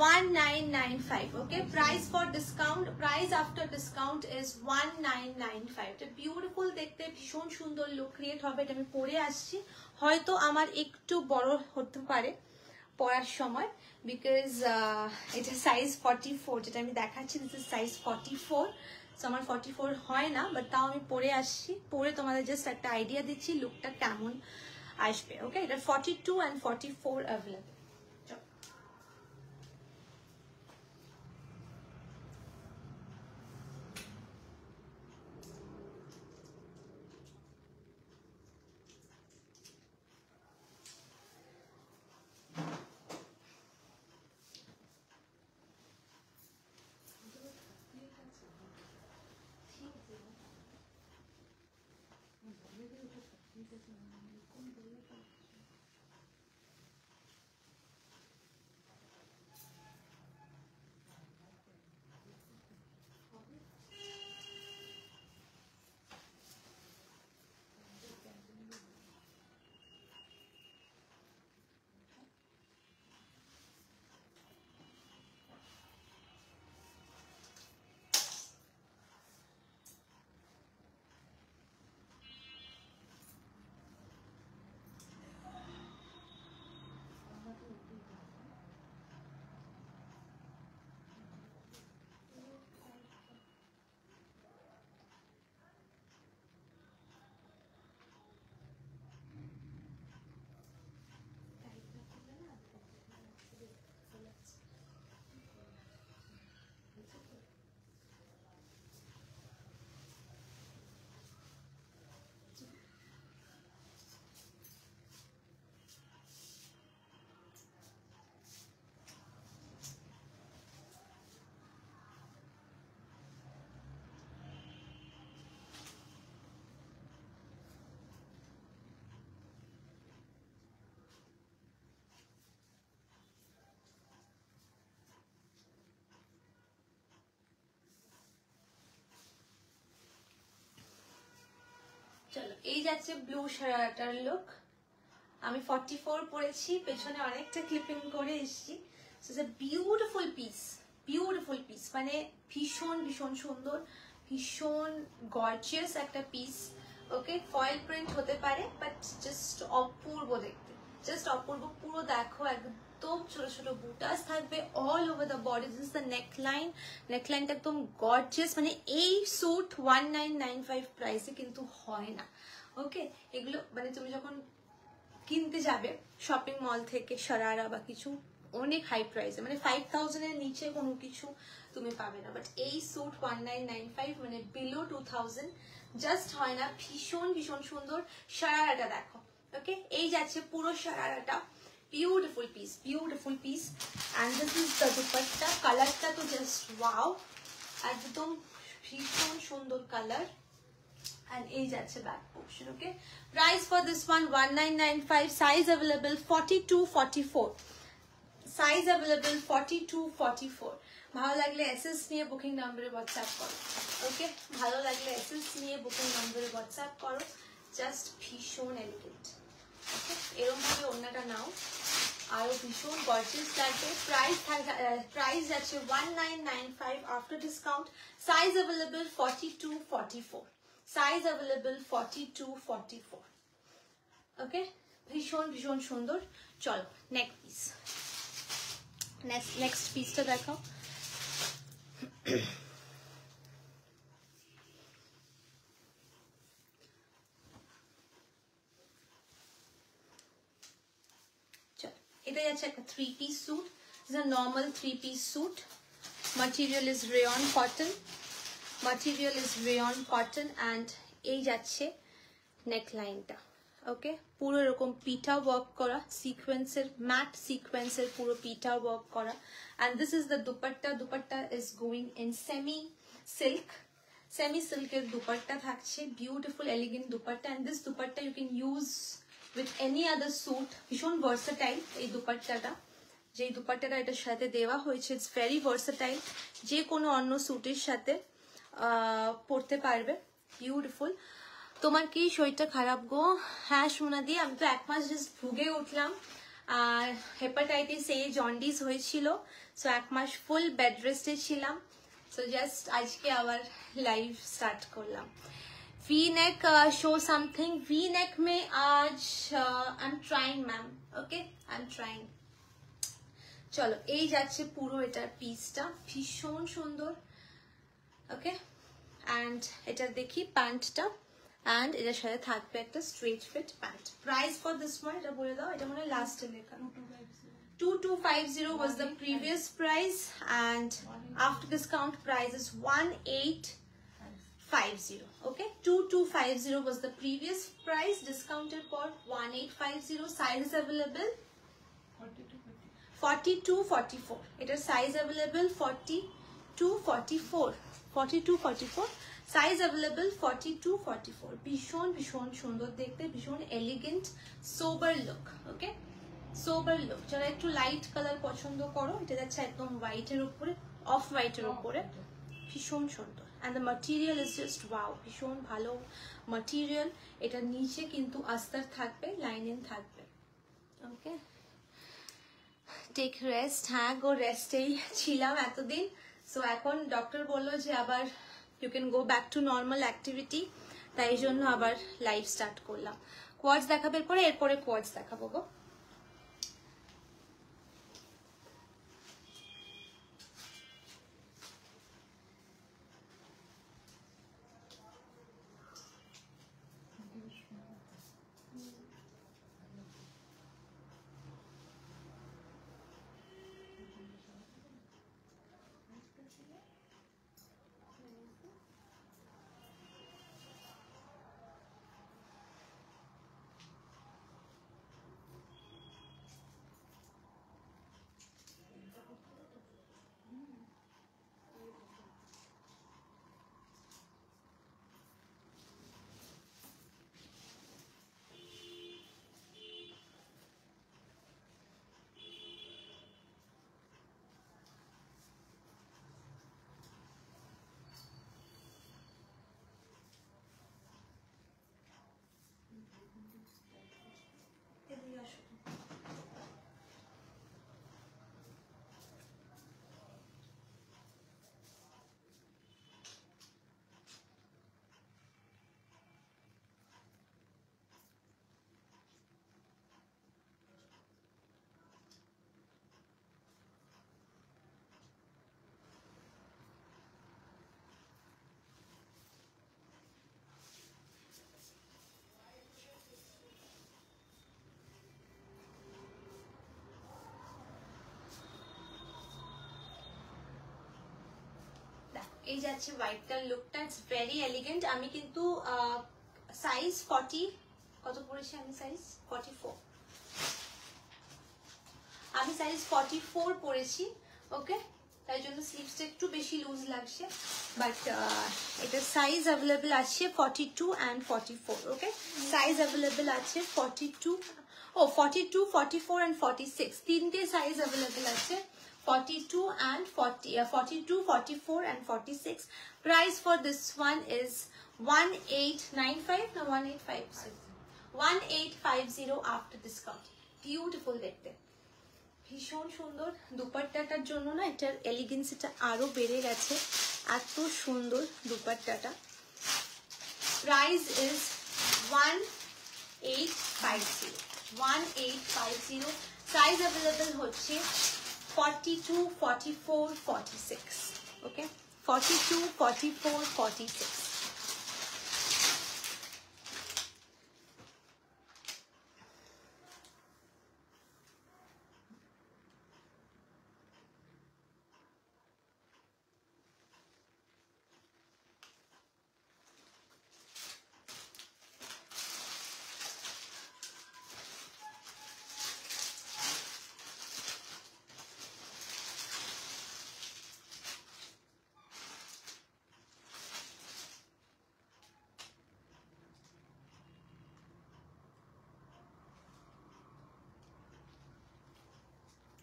1995। Okay price for discount, price after discount is 1995। এটা বিউটিফুল দেখতে, ভীষণ সুন্দর লুক ক্রিয়েট হবে। এটা আমি পরে আসছি, হয়তো আমার একটু বড় হতে পারে পরার সময়, বিকজ এটা সাইজ 44, যেটা আমি দেখাচ্ছি দিস ইজ সাইজ 44। সো আমার 44 হয় না, বাট তাও আমি পরে আসছি, পরে তোমাদের জাস্ট একটা আইডিয়া দিচ্ছি লুকটা কেমন আসবে। ওকে এটা 42 and 44 অ্যাভেলেবল। চলো এই যাচ্ছে ব্লু শারারাটার লুক। আমি 44 পরেছি, পেছনে অনেকটা ক্লিপিং করে এসেছি। বিউটিফুল পিস, বিউটিফুল পিস, মানে ভীষণ ভীষণ সুন্দর, ভীষণ গর্জিয়াস একটা পিস। ওকে, ফয়েল প্রিন্ট হতে পারে বাট জাস্ট অপূর্ব দেখতে, জাস্ট অপূর্ব। পুরো দেখো একদম ছোট ছোট বুটাস থাকবে all over the body. This is the neckline, নেকলাইনটা একদম গর্জিয়াস। মানে এই স্যুট 1995 প্রাইসে কিন্তু হয় না। ওকে, এগুলো মানে তুমি যখন কিনতে যাবে শপিং মল থেকে শারারা বা কিছু, অনেক হাই প্রাইসে, মানে 5000 এর নিচে কোনো কিছু তুমি পাবে না। বাট এই স্যুট 1995 মানে বিলো 2000 জাস্ট হয় না। ভীষণ ভীষণ সুন্দর শারারাটা দেখো। ওকে, এই যাচ্ছে পুরো শারারাটা, beautiful piece, beautiful piece. And this is the dupatta. কালারটা তো জাস্ট ওয়াও, একদম ভীষণ সুন্দর কালার। And এই যাচ্ছে back portion. Okay, price for this one 1995, size available 42-44, size available 42-44। ভালো লাগলে এসএস নিয়ে বুকিং নাম্বারে হোয়াটসঅ্যাপ করো। ওকে, ভালো লাগলে এসএস নিয়ে বুকিং নাম্বারে হোয়াটসঅ্যাপ করো। জাস্ট ভীষণ এলিগেন্ট। ওকে, এরকম ভাবে ওড়নাটা নাও, আরো ভীষণ গর্জিয়াস লাগবে। প্রাইস যাচ্ছে 1995 after discount. Size available 42-44, size available 42-44। ওকে, ভীষণ ভীষণ সুন্দর। চলো নেক্সট পিস, নেক্সট পিসটা দেখো। এটা যাচ্ছে একটা 3-piece suit. This is a normal 3-piece suit. Material is rayon cotton. Material is rayon cotton and এই যাচ্ছে নেকলাইনটা। ওকে, পুরো এরকম পিটা ওয়ার্ক করা, সিকোয়েন্সের, ম্যাট সিকোয়েন্সের পুরো পিটা ওয়ার্ক করা। and this is the dupatta. Dupatta is going in semi silk. Semi silker dupatta থাকছে, beautiful elegant dupatta. and this dupatta you can use with any other suit. ভীষণ ভার্সেটাইল এই দুপাট্টাটা, যে দুপাট্টাটা এটার সাথে দেওয়া হয়েছে, ইটস ভেরি ভার্সেটাইল, যে কোনো অন্য স্যুটের সাথে পরতে পারবে। বিউটিফুল। তোমার কি শরীরটা খারাপ গো? হ্যাঁ সোনাদি, আমি তো 1 মাস জাস্ট ভুগে উঠলাম, আর হেপাটাইটিস এ জন্ডিস হয়েছিল। সো 1 মাস ফুল বেড রেস্টে ছিলাম। সো জাস্ট আজকে আবার লাইভ স্টার্ট করলাম। V-neck, show something. V-neck में आज I'm trying ma'am. Okay, I'm trying. চলো এই যাচ্ছে পুরো এটার পিসটা, ভীষণ সুন্দর। ওকে, অ্যান্ড এটা দেখি প্যান্টটা, অ্যান্ড এটার সাথে থাকবে একটা straight fit pant. Price for this one এটা বলে দাও, এটা মনে হয় লাস্টে লেখা। 2250 was the previous price, and after discount price is 1850. Okay, 2250 was the previous price, discounted for 1850. Size available 42-44. এটার সাইজ অ্যাভেলেবল 42-44, সাইজ অ্যাভেলেবল 42-44। ভীষণ ভীষণ সুন্দর দেখতে, ভীষণ এলিগেন্ট, সোবার লুক। ওকে, সোবার লুক। যারা একটু লাইট কালার পছন্দ করো, এটা যাচ্ছে একদম হোয়াইটের উপরে, অফ হোয়াইটের উপরে, ভীষণ সুন্দর। and the material is just wow, ভীষণ ভালো material। এটা নিচে কিন্তু আস্তর থাকবে, লাইনিং থাকবে। ওকে, টেক রেস্ট। হ্যাঁ গো, রেস্টেই ছিলাম এতদিন। সো এখন ডক্টর বললো যে আবার you can go back to normal activity, তাই জন্য আবার লাইভ স্টার্ট করলাম। কোয়ার্টস দেখাবে এরপরে কোয়ার্টস দেখাবো গো। এই যাচ্ছে হোয়াইটটার লুকটা, ইটস ভেরি এলিগেন্ট। আমি কিন্তু সাইজ 40 কত পড়েছি আমি, সাইজ 44, আমি সাইজ 44 পরেছি। ওকে, তাই জন্য স্লিভসটা একটু বেশি লুজ লাগছে, বাট এটা সাইজ অ্যাভেলেবল আছে 42 and 44। ওকে, সাইজ অ্যাভেলেবল আছে 42, 42, 44 and 46, তিনটে সাইজ অ্যাভেলেবল আছে, 42 and 42, 44 and 46। Price for this one is 1895 না 1850, 1850 after discount। বিউটিফুল দেখতে, ভীষণ সুন্দর। দুপাট্টাটার জন্য না এটার এলিগেন্সিটা আরো বেড়ে গেছে, এত সুন্দর দুপাট্টাটা। Price is 1850, 1850। সাইজ অ্যাভেলেবল হচ্ছে 42, 44, 46। ওকে, 42, 44, 46।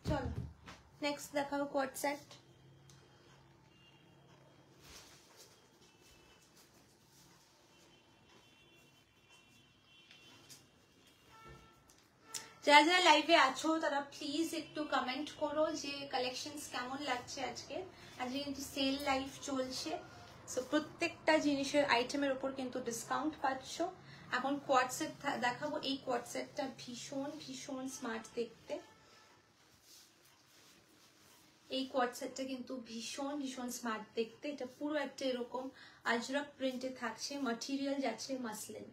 চলো নেক্সট দেখাবো কোয়াড সেট। যারা যারা লাইভে আছো তারা প্লিজ একটু কমেন্ট করো যে কালেকশনস কেমন লাগছে আজকে। আজকে কিন্তু সেল লাইভ চলছে, সো প্রত্যেকটা জিনিসের আইটেমের উপর কিন্তু ডিসকাউন্ট পাচ্ছ। এখন কোয়াড সেট দেখাবো। এই কোয়াড সেটটা ভীষণ ভীষণ স্মার্ট দেখতে। এই কোয়াড সেটটা কিন্তু ভীষণ ভীষণ স্মার্ট দেখতে। এটা পুরো একটা এরকম আজরক প্রিন্টে থাকছে, মাটেরিয়াল যাচ্ছে মাসলিন।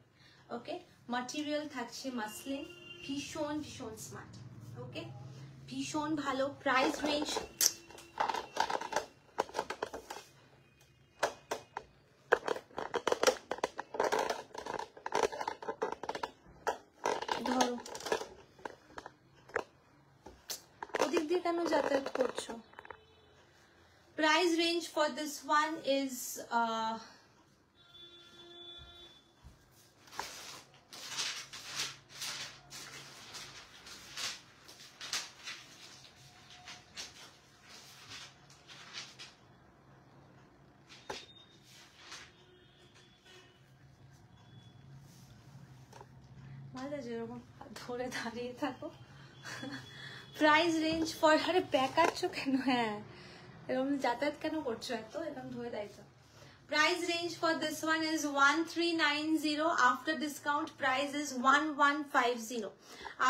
ওকে, মাটেরিয়াল থাকছে মাসলিন, ভীষণ ভীষণ স্মার্ট। ওকে, ভীষণ ভালো। প্রাইস রেঞ্জ ধরো, ওদিক দিয়ে কেন যাতায়াত করছো? Price range for this one is ভালো যেরকম ধরে দাঁড়িয়ে থাকো। প্রাইস রেঞ্জ ফর, আরে ব্যাকাচ্ছ কেন? হ্যাঁ, এরকম যাতায়াত কেন করছো এত? এরকম ধরে দাঁড়িয়ে থাকো। Price range for this one is 1390. After discount price is 1150.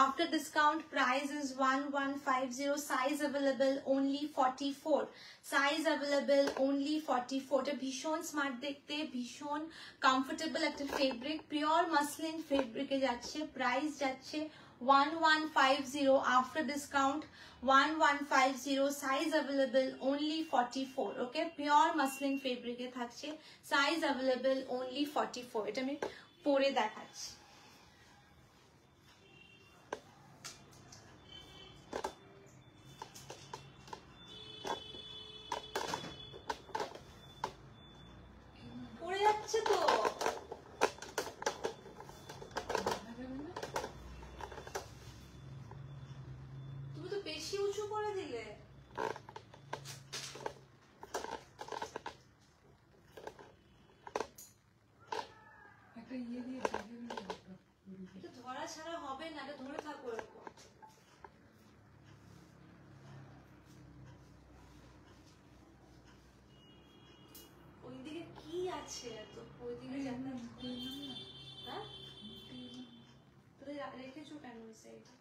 After discount price is 1150. Size available only 44. Size available only 44. এটা ভীষণ স্মার্ট দেখতে, ভীষণ কমফোর্টেবল একটা ফেব্রিক, পিওর মাসলিন ফেব্রিকে যাচ্ছে। প্রাইস যাচ্ছে 1150 after discount, 1150. Size available only 44. Okay, pure muslin fabric এ থাকছে, size available only 44। এটা আমি পরে দেখাচ্ছি। পরে যাচ্ছে তো, তুমি তো বেশি উঁচু করে দিলে। একটা ইয়ে দিয়ে এটা ধরা ছাড়া হবে না, এটা ধরে থাকো এরকম। ওইদিকে কি আছে এত? ওইদিকে জানা, হ্যাঁ তাহলে রেখেছো কেন ওই সাইডে?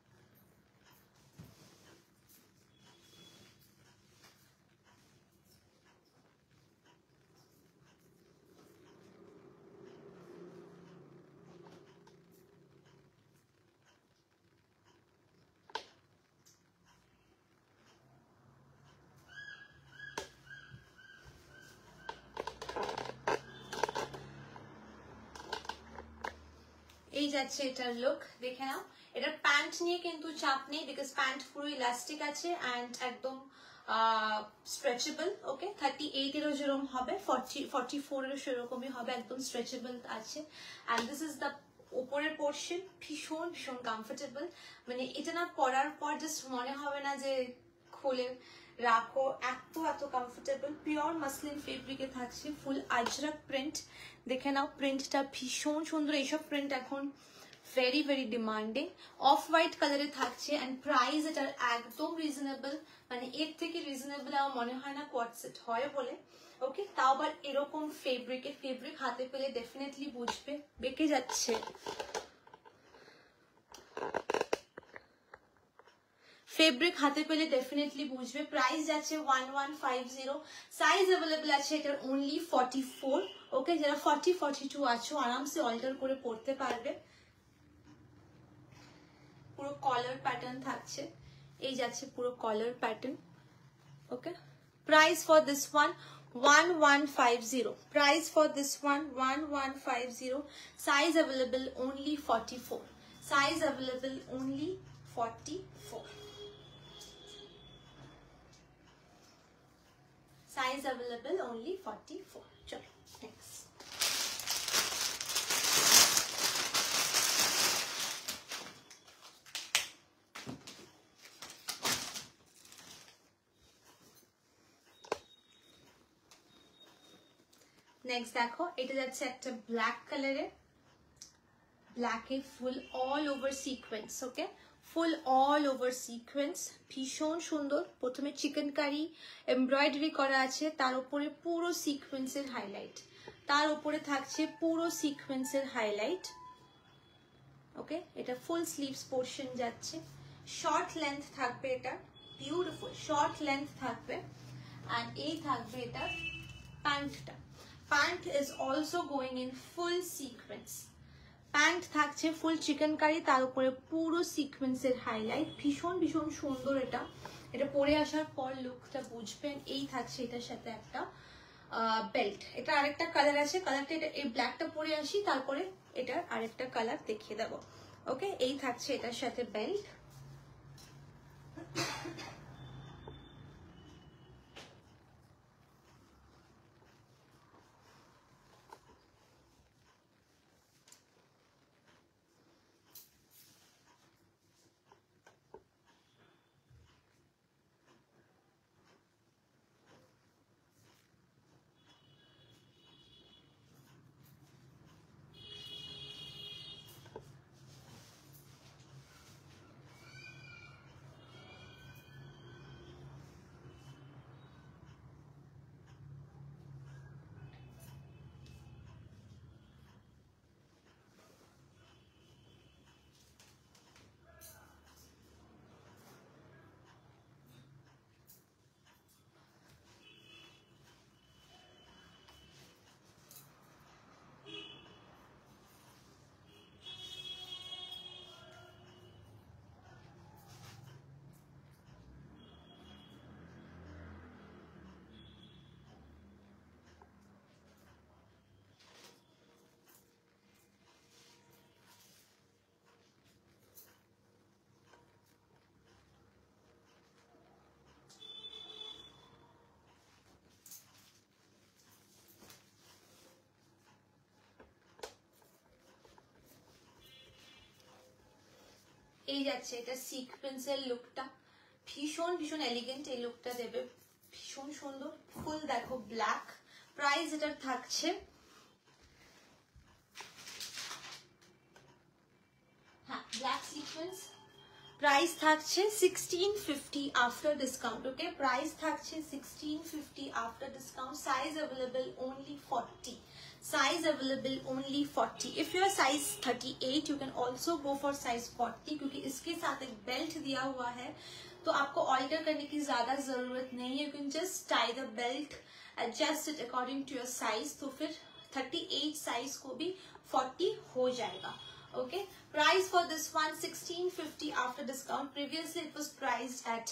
এই যাচ্ছে এটার লুক, দেখে নাও। এটার প্যান্ট নিয়ে কিন্তু চাপ নেই, বিকজ প্যান্ট পুরো ইলাস্টিক আছে অ্যান্ড একদম স্ট্রেচেবল। ওকে, 38 এরও যেরকম হবে, 44 এরও সেরকমই হবে, একদম স্ট্রেচেবল আছে। অ্যান্ড দিস ইজ দ্য উপরের পোর্শন, ভীষণ ভীষণ কমফোর্টেবল। মানে এটা না পরার পর জাস্ট মনে হবে না যে খুলে রাখো, এত কমফোর্টেবল। পিওর মাসলিন ফেব্রিকে থাকছে, ফুল আজরাক প্রিন্ট। দেখে নাও প্রিন্টটা ভীষণ সুন্দর। এইসব প্রিন্ট এখন very very demanding. Off white কালারে থাকছে অ্যান্ড প্রাইস এটার একদম রিজনেবল, মানে এর থেকে রিজনেবল আমার মনে হয় না কোয়ার্ট সেট হয় বলে। ওকে, তাও আবার এরকম ফেব্রিক হাতে পেলে ডেফিনেটলি বুঝবে। বেঁকে যাচ্ছে, ফেব্রিক হাতে পেলে ডেফিনেটলি বুঝবে। প্রাইস যাচ্ছে 1150। সাইজ অ্যাভেলেবল আছে এটার অনলি 44। ওকে, যারা 40-42 আছো আরামসে অল্টার করে পড়তে পারবে। পুরো কলার প্যাটার্ন থাকছে, এই যাচ্ছে পুরো collar pattern. Okay, price for this one 1150। Price for this one 1150। Size available only 44। Size available only 44। Size available only 44. Chalo, thanks. Next দেখো, এটা যাচ্ছে একটা ব্ল্যাক কালারে, ব্ল্যাকে ফুল অল ওভার সিকোয়েন্স। ওকে, ফুল অল ওভার সিকোয়েন্স, ভীষণ সুন্দর। প্রথমে চিকেন কারি এমব্রয়ডারি করা আছে, তার উপরে পুরো সিকোয়েন্সের হাইলাইট, তার উপরে থাকছে পুরো সিকোয়েন্সের হাইলাইট। ওকে, এটা ফুল স্লিভস পোর্শন যাচ্ছে, শর্ট লেন্থ থাকবে, এটা বিউটিফুল শর্ট লেন্থ থাকবে। আর এই থাকবে এটা প্যান্টটা। Pant is also going in full sequence. Pant থাকছে ফুল চিকেন কারি, তার উপরে পুরো সিকোয়েন্সের হাইলাইট, ভীষণ ভীষণ সুন্দর। এটা এটা পরে আসার পর লুকটা বুঝবেন। এই থাকছে এটার সাথে একটা বেল্ট। এটা আরেকটা কালার আছে, কালারটা এটা এই ব্ল্যাকটা পরে আসি, তারপরে এটার আরেকটা কালার দেখিয়ে দেবো। ওকে, এই থাকছে এটার সাথে বেল্ট। এই যাচ্ছে এটা সিকোয়েন্সের লুকটা, ভীষণ ভীষণ এলিগেন্ট এই লুকটা দেবে, ভীষণ সুন্দর। ফুল দেখো ব্ল্যাক। প্রাইস এটার থাকছে, হ্যাঁ ব্ল্যাক সিকোয়েন্স, প্রাইস থাকছে 1650 আফটার ডিসকাউন্ট। ওকে, প্রাইস থাকছে 1650 after discount. Size available only 40। Size available only 40। If you are size 38 you can also go for size 40, क्योंकि इसके साथ एक बेल्ट दिया हुआ है तो आपको ऑल्टर करने की ज्यादा जरूरत नहीं है। You can just tie the belt, adjust it according to your size, तो फिर 38 साइज को भी 40 हो जाएगा। Okay, price for this one 1650 after discount. Previously it was priced at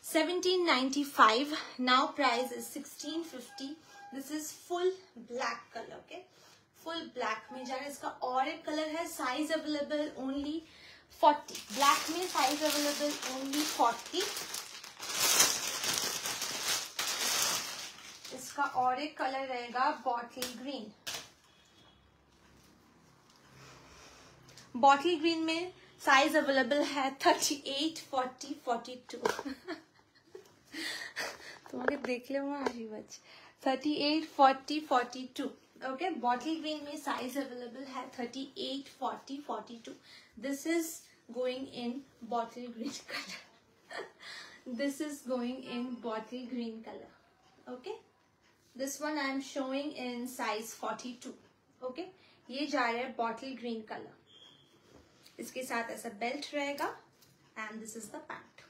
1795. Now price is 1650. This is full black color. Okay, full black में जा रहा है। इसका और एक कलर है, साइज अवेलेबल ओनली 40, ब्लैक में साइज अवेलेबल ओनली 40। इसका और एक कलर रहेगा बॉटल ग्रीन, बॉटल ग्रीन में साइज अवेलेबल है 38, 40, 42। तुम्हारे देख ले वहां आजी बच 38, 40, 42। ओके, बॉटल ग्रीन में साइज अवेलेबल है 38, 40, 42। This is going in bottle green colour. This is going in bottle green colour. Okay, this one I am showing in size 42। Okay, ये जा रहा है बॉटल ग्रीन कलर। इसके साथ ऐसा belt रहेगा and this is the pant.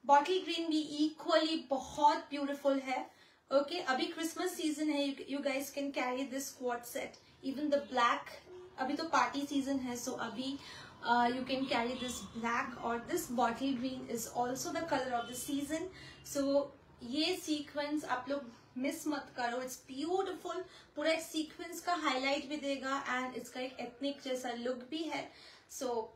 Bottle green भी equally बहुत ब्यूटीफुल है। ओके, अभी क्रिसमस सीजन है, you guys can carry this quad set. Even the black, अभी तो पार्टी सीजन है, सो अभी you can carry this black, और this bottle green is also the colour of the season. So ये sequence आप लोग miss मत करो, इट्स ब्यूटिफुल। पूरा इस सीक्वेंस का हाईलाइट भी देगा एंड इसका एक एथनिक जैसा लुक भी है। सो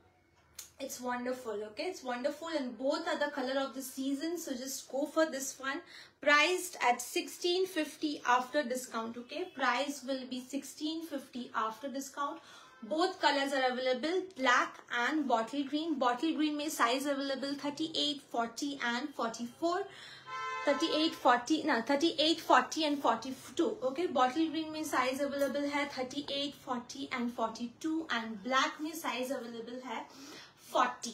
it's wonderful. Okay, it's wonderful and both are the color of the season, so just go for this one. Priced at 1650 after discount. Okay, price will be 1650 after discount. Both colors are available, black and bottle green. Bottle green में size available 38, 40 and 44. 38, 40, no, 38, 40 and 42. Okay, bottle green में size available है 38, 40 and 42, and black में size available है 40.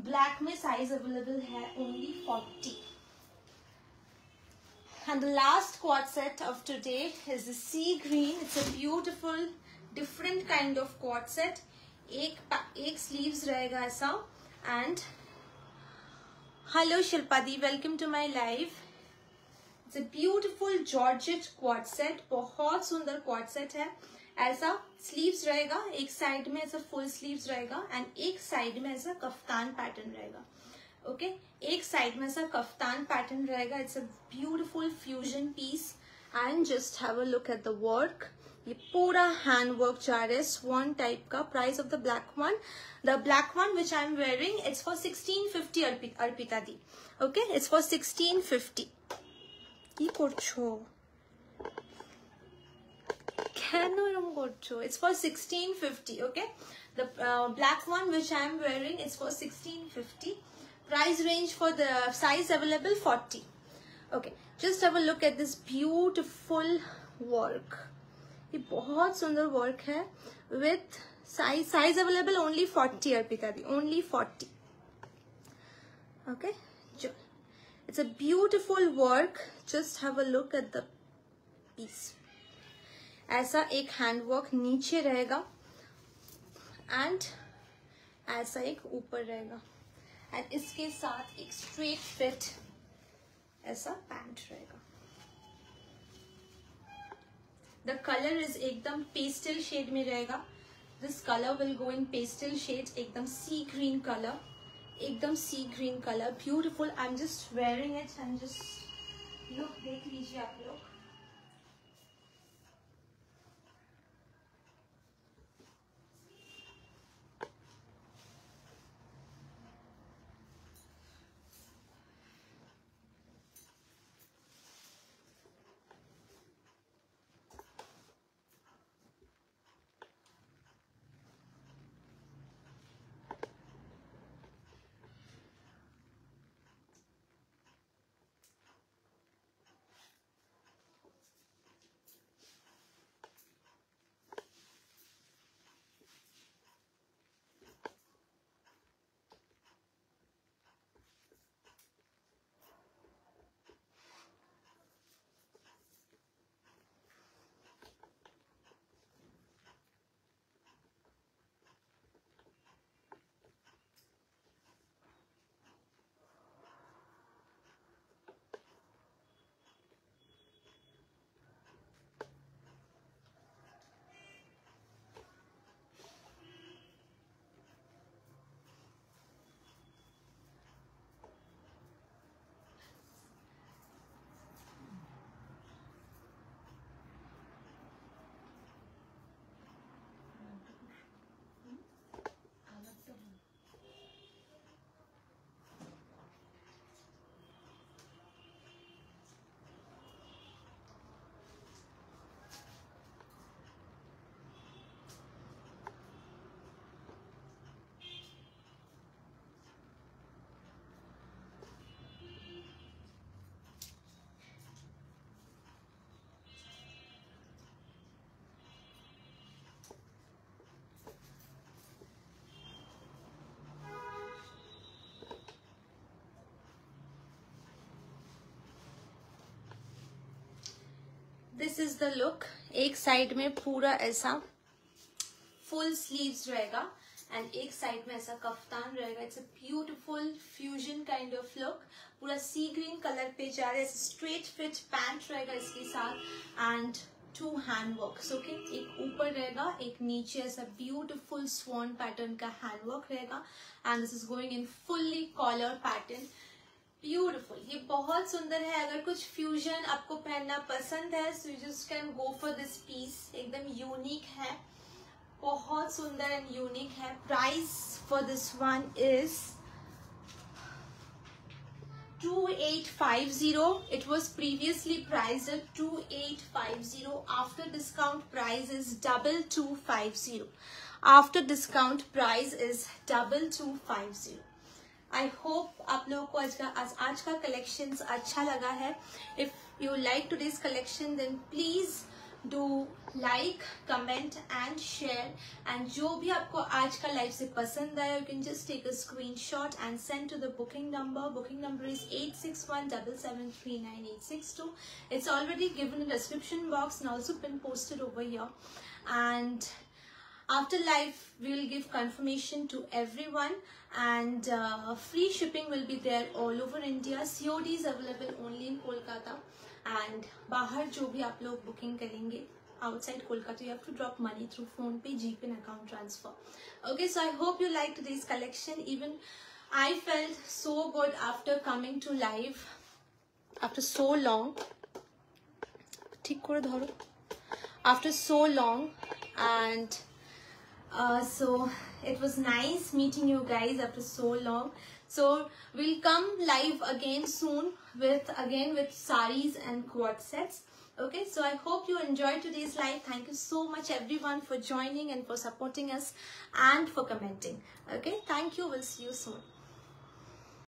Black में size available है only 40. And the last quad set of today is the sea green. It's a beautiful, different kind of quad set. एक sleeves रहेगा ऐसा. And hello Shilpadi, welcome to my live. It's a beautiful Georgette quad set. बहुत सुंदर quad set है. ऐसा sleeves रहेगा, एक side में ऐसा फुल स्लीव्स रहेगा एंड एक साइड में ऐसा कफ्तान पैटर्न रहेगा। ओके, एक साइड में ऐसा कफ्तान पैटर्न रहेगा। It's a beautiful fusion piece and just have a look at the work. ये पूरा हैंड वर्क जा रहा है, स्वान टाइप का। Price of the black one which I am wearing, it's for 1650 Arpita di. Okay, it's for 1650। কি করছো? It's for 1650. Okay, the black one which I am wearing, it's for 1650. Price range for the size available 40. Okay, just have a look at this beautiful work. ये बहुत सुंदर work है with size available only 40 Arpita the, only 40. Okay, it's a beautiful work. Just have a look at the piece. ऐसा एक handwork नीचे रहेगा and ऐसा एक ऊपर रहेगा एंड इसके साथ एक स्ट्रेट फिट ऐसा पैंट रहेगा। द कलर इज एकदम पेस्टल शेड में रहेगा। This colour will go in pastel shade, एकदम सी ग्रीन कलर, एकदम sea green colour, beautiful. I am just wearing it and just look, देख लीजिए आप लोग। This is the look. एक साइड में पूरा ऐसा फुल स्लीव्स रहेगा एंड एक साइड में ऐसा कफ्तान रहेगा. It's a beautiful fusion kind of look. पूरा सी ग्रीन कलर पे जा रहा है. स्ट्रेट फिट पैंट रहेगा इसके साथ एंड 2 हैंड वर्क्स. ओके, एक ऊपर रहेगा, एक नीचे. ऐसा ब्यूटिफुल स्वॉन पैटर्न का हैंड वर्क रहेगा and this is going in fully collar pattern. Beautiful. ये बहुत सुंदर है. अगर कुछ फ्यूजन आपको पहनना पसंद है so you just can go for this piece. एकदम यूनिक है, बहुत सुंदर एंड यूनिक है. Price for this one is 2850. It was previously priced at 2850. After discount price is 2250. After discount price is 2250. I hope आप लोगों को आज का collections अच्छा लगा है. If you like today's collection then please do like, comment and share. And जो भी आपको आज का live से पसंद आया you can just take a screenshot and send to the booking number. Booking number is 8617739862. It's already given in the description box and also been posted over here. And after live we will give confirmation to everyone and free shipping will be there all over India. COD is available only in Kolkata. And बाहर जो भी आप लोग booking करेंगे outside Kolkata you have to drop money through PhonePe, GPay and account transfer. Okay, so I hope you liked today's collection. Even I felt so good after coming to live after so long. ठीक करे धरो. After so long and so it was nice meeting you guys after so long. So we'll come live again soon with saris and quad sets. Okay, so I hope you enjoyed today's live. Thank you so much everyone for joining and for supporting us and for commenting. Okay, thank you. We'll see you soon.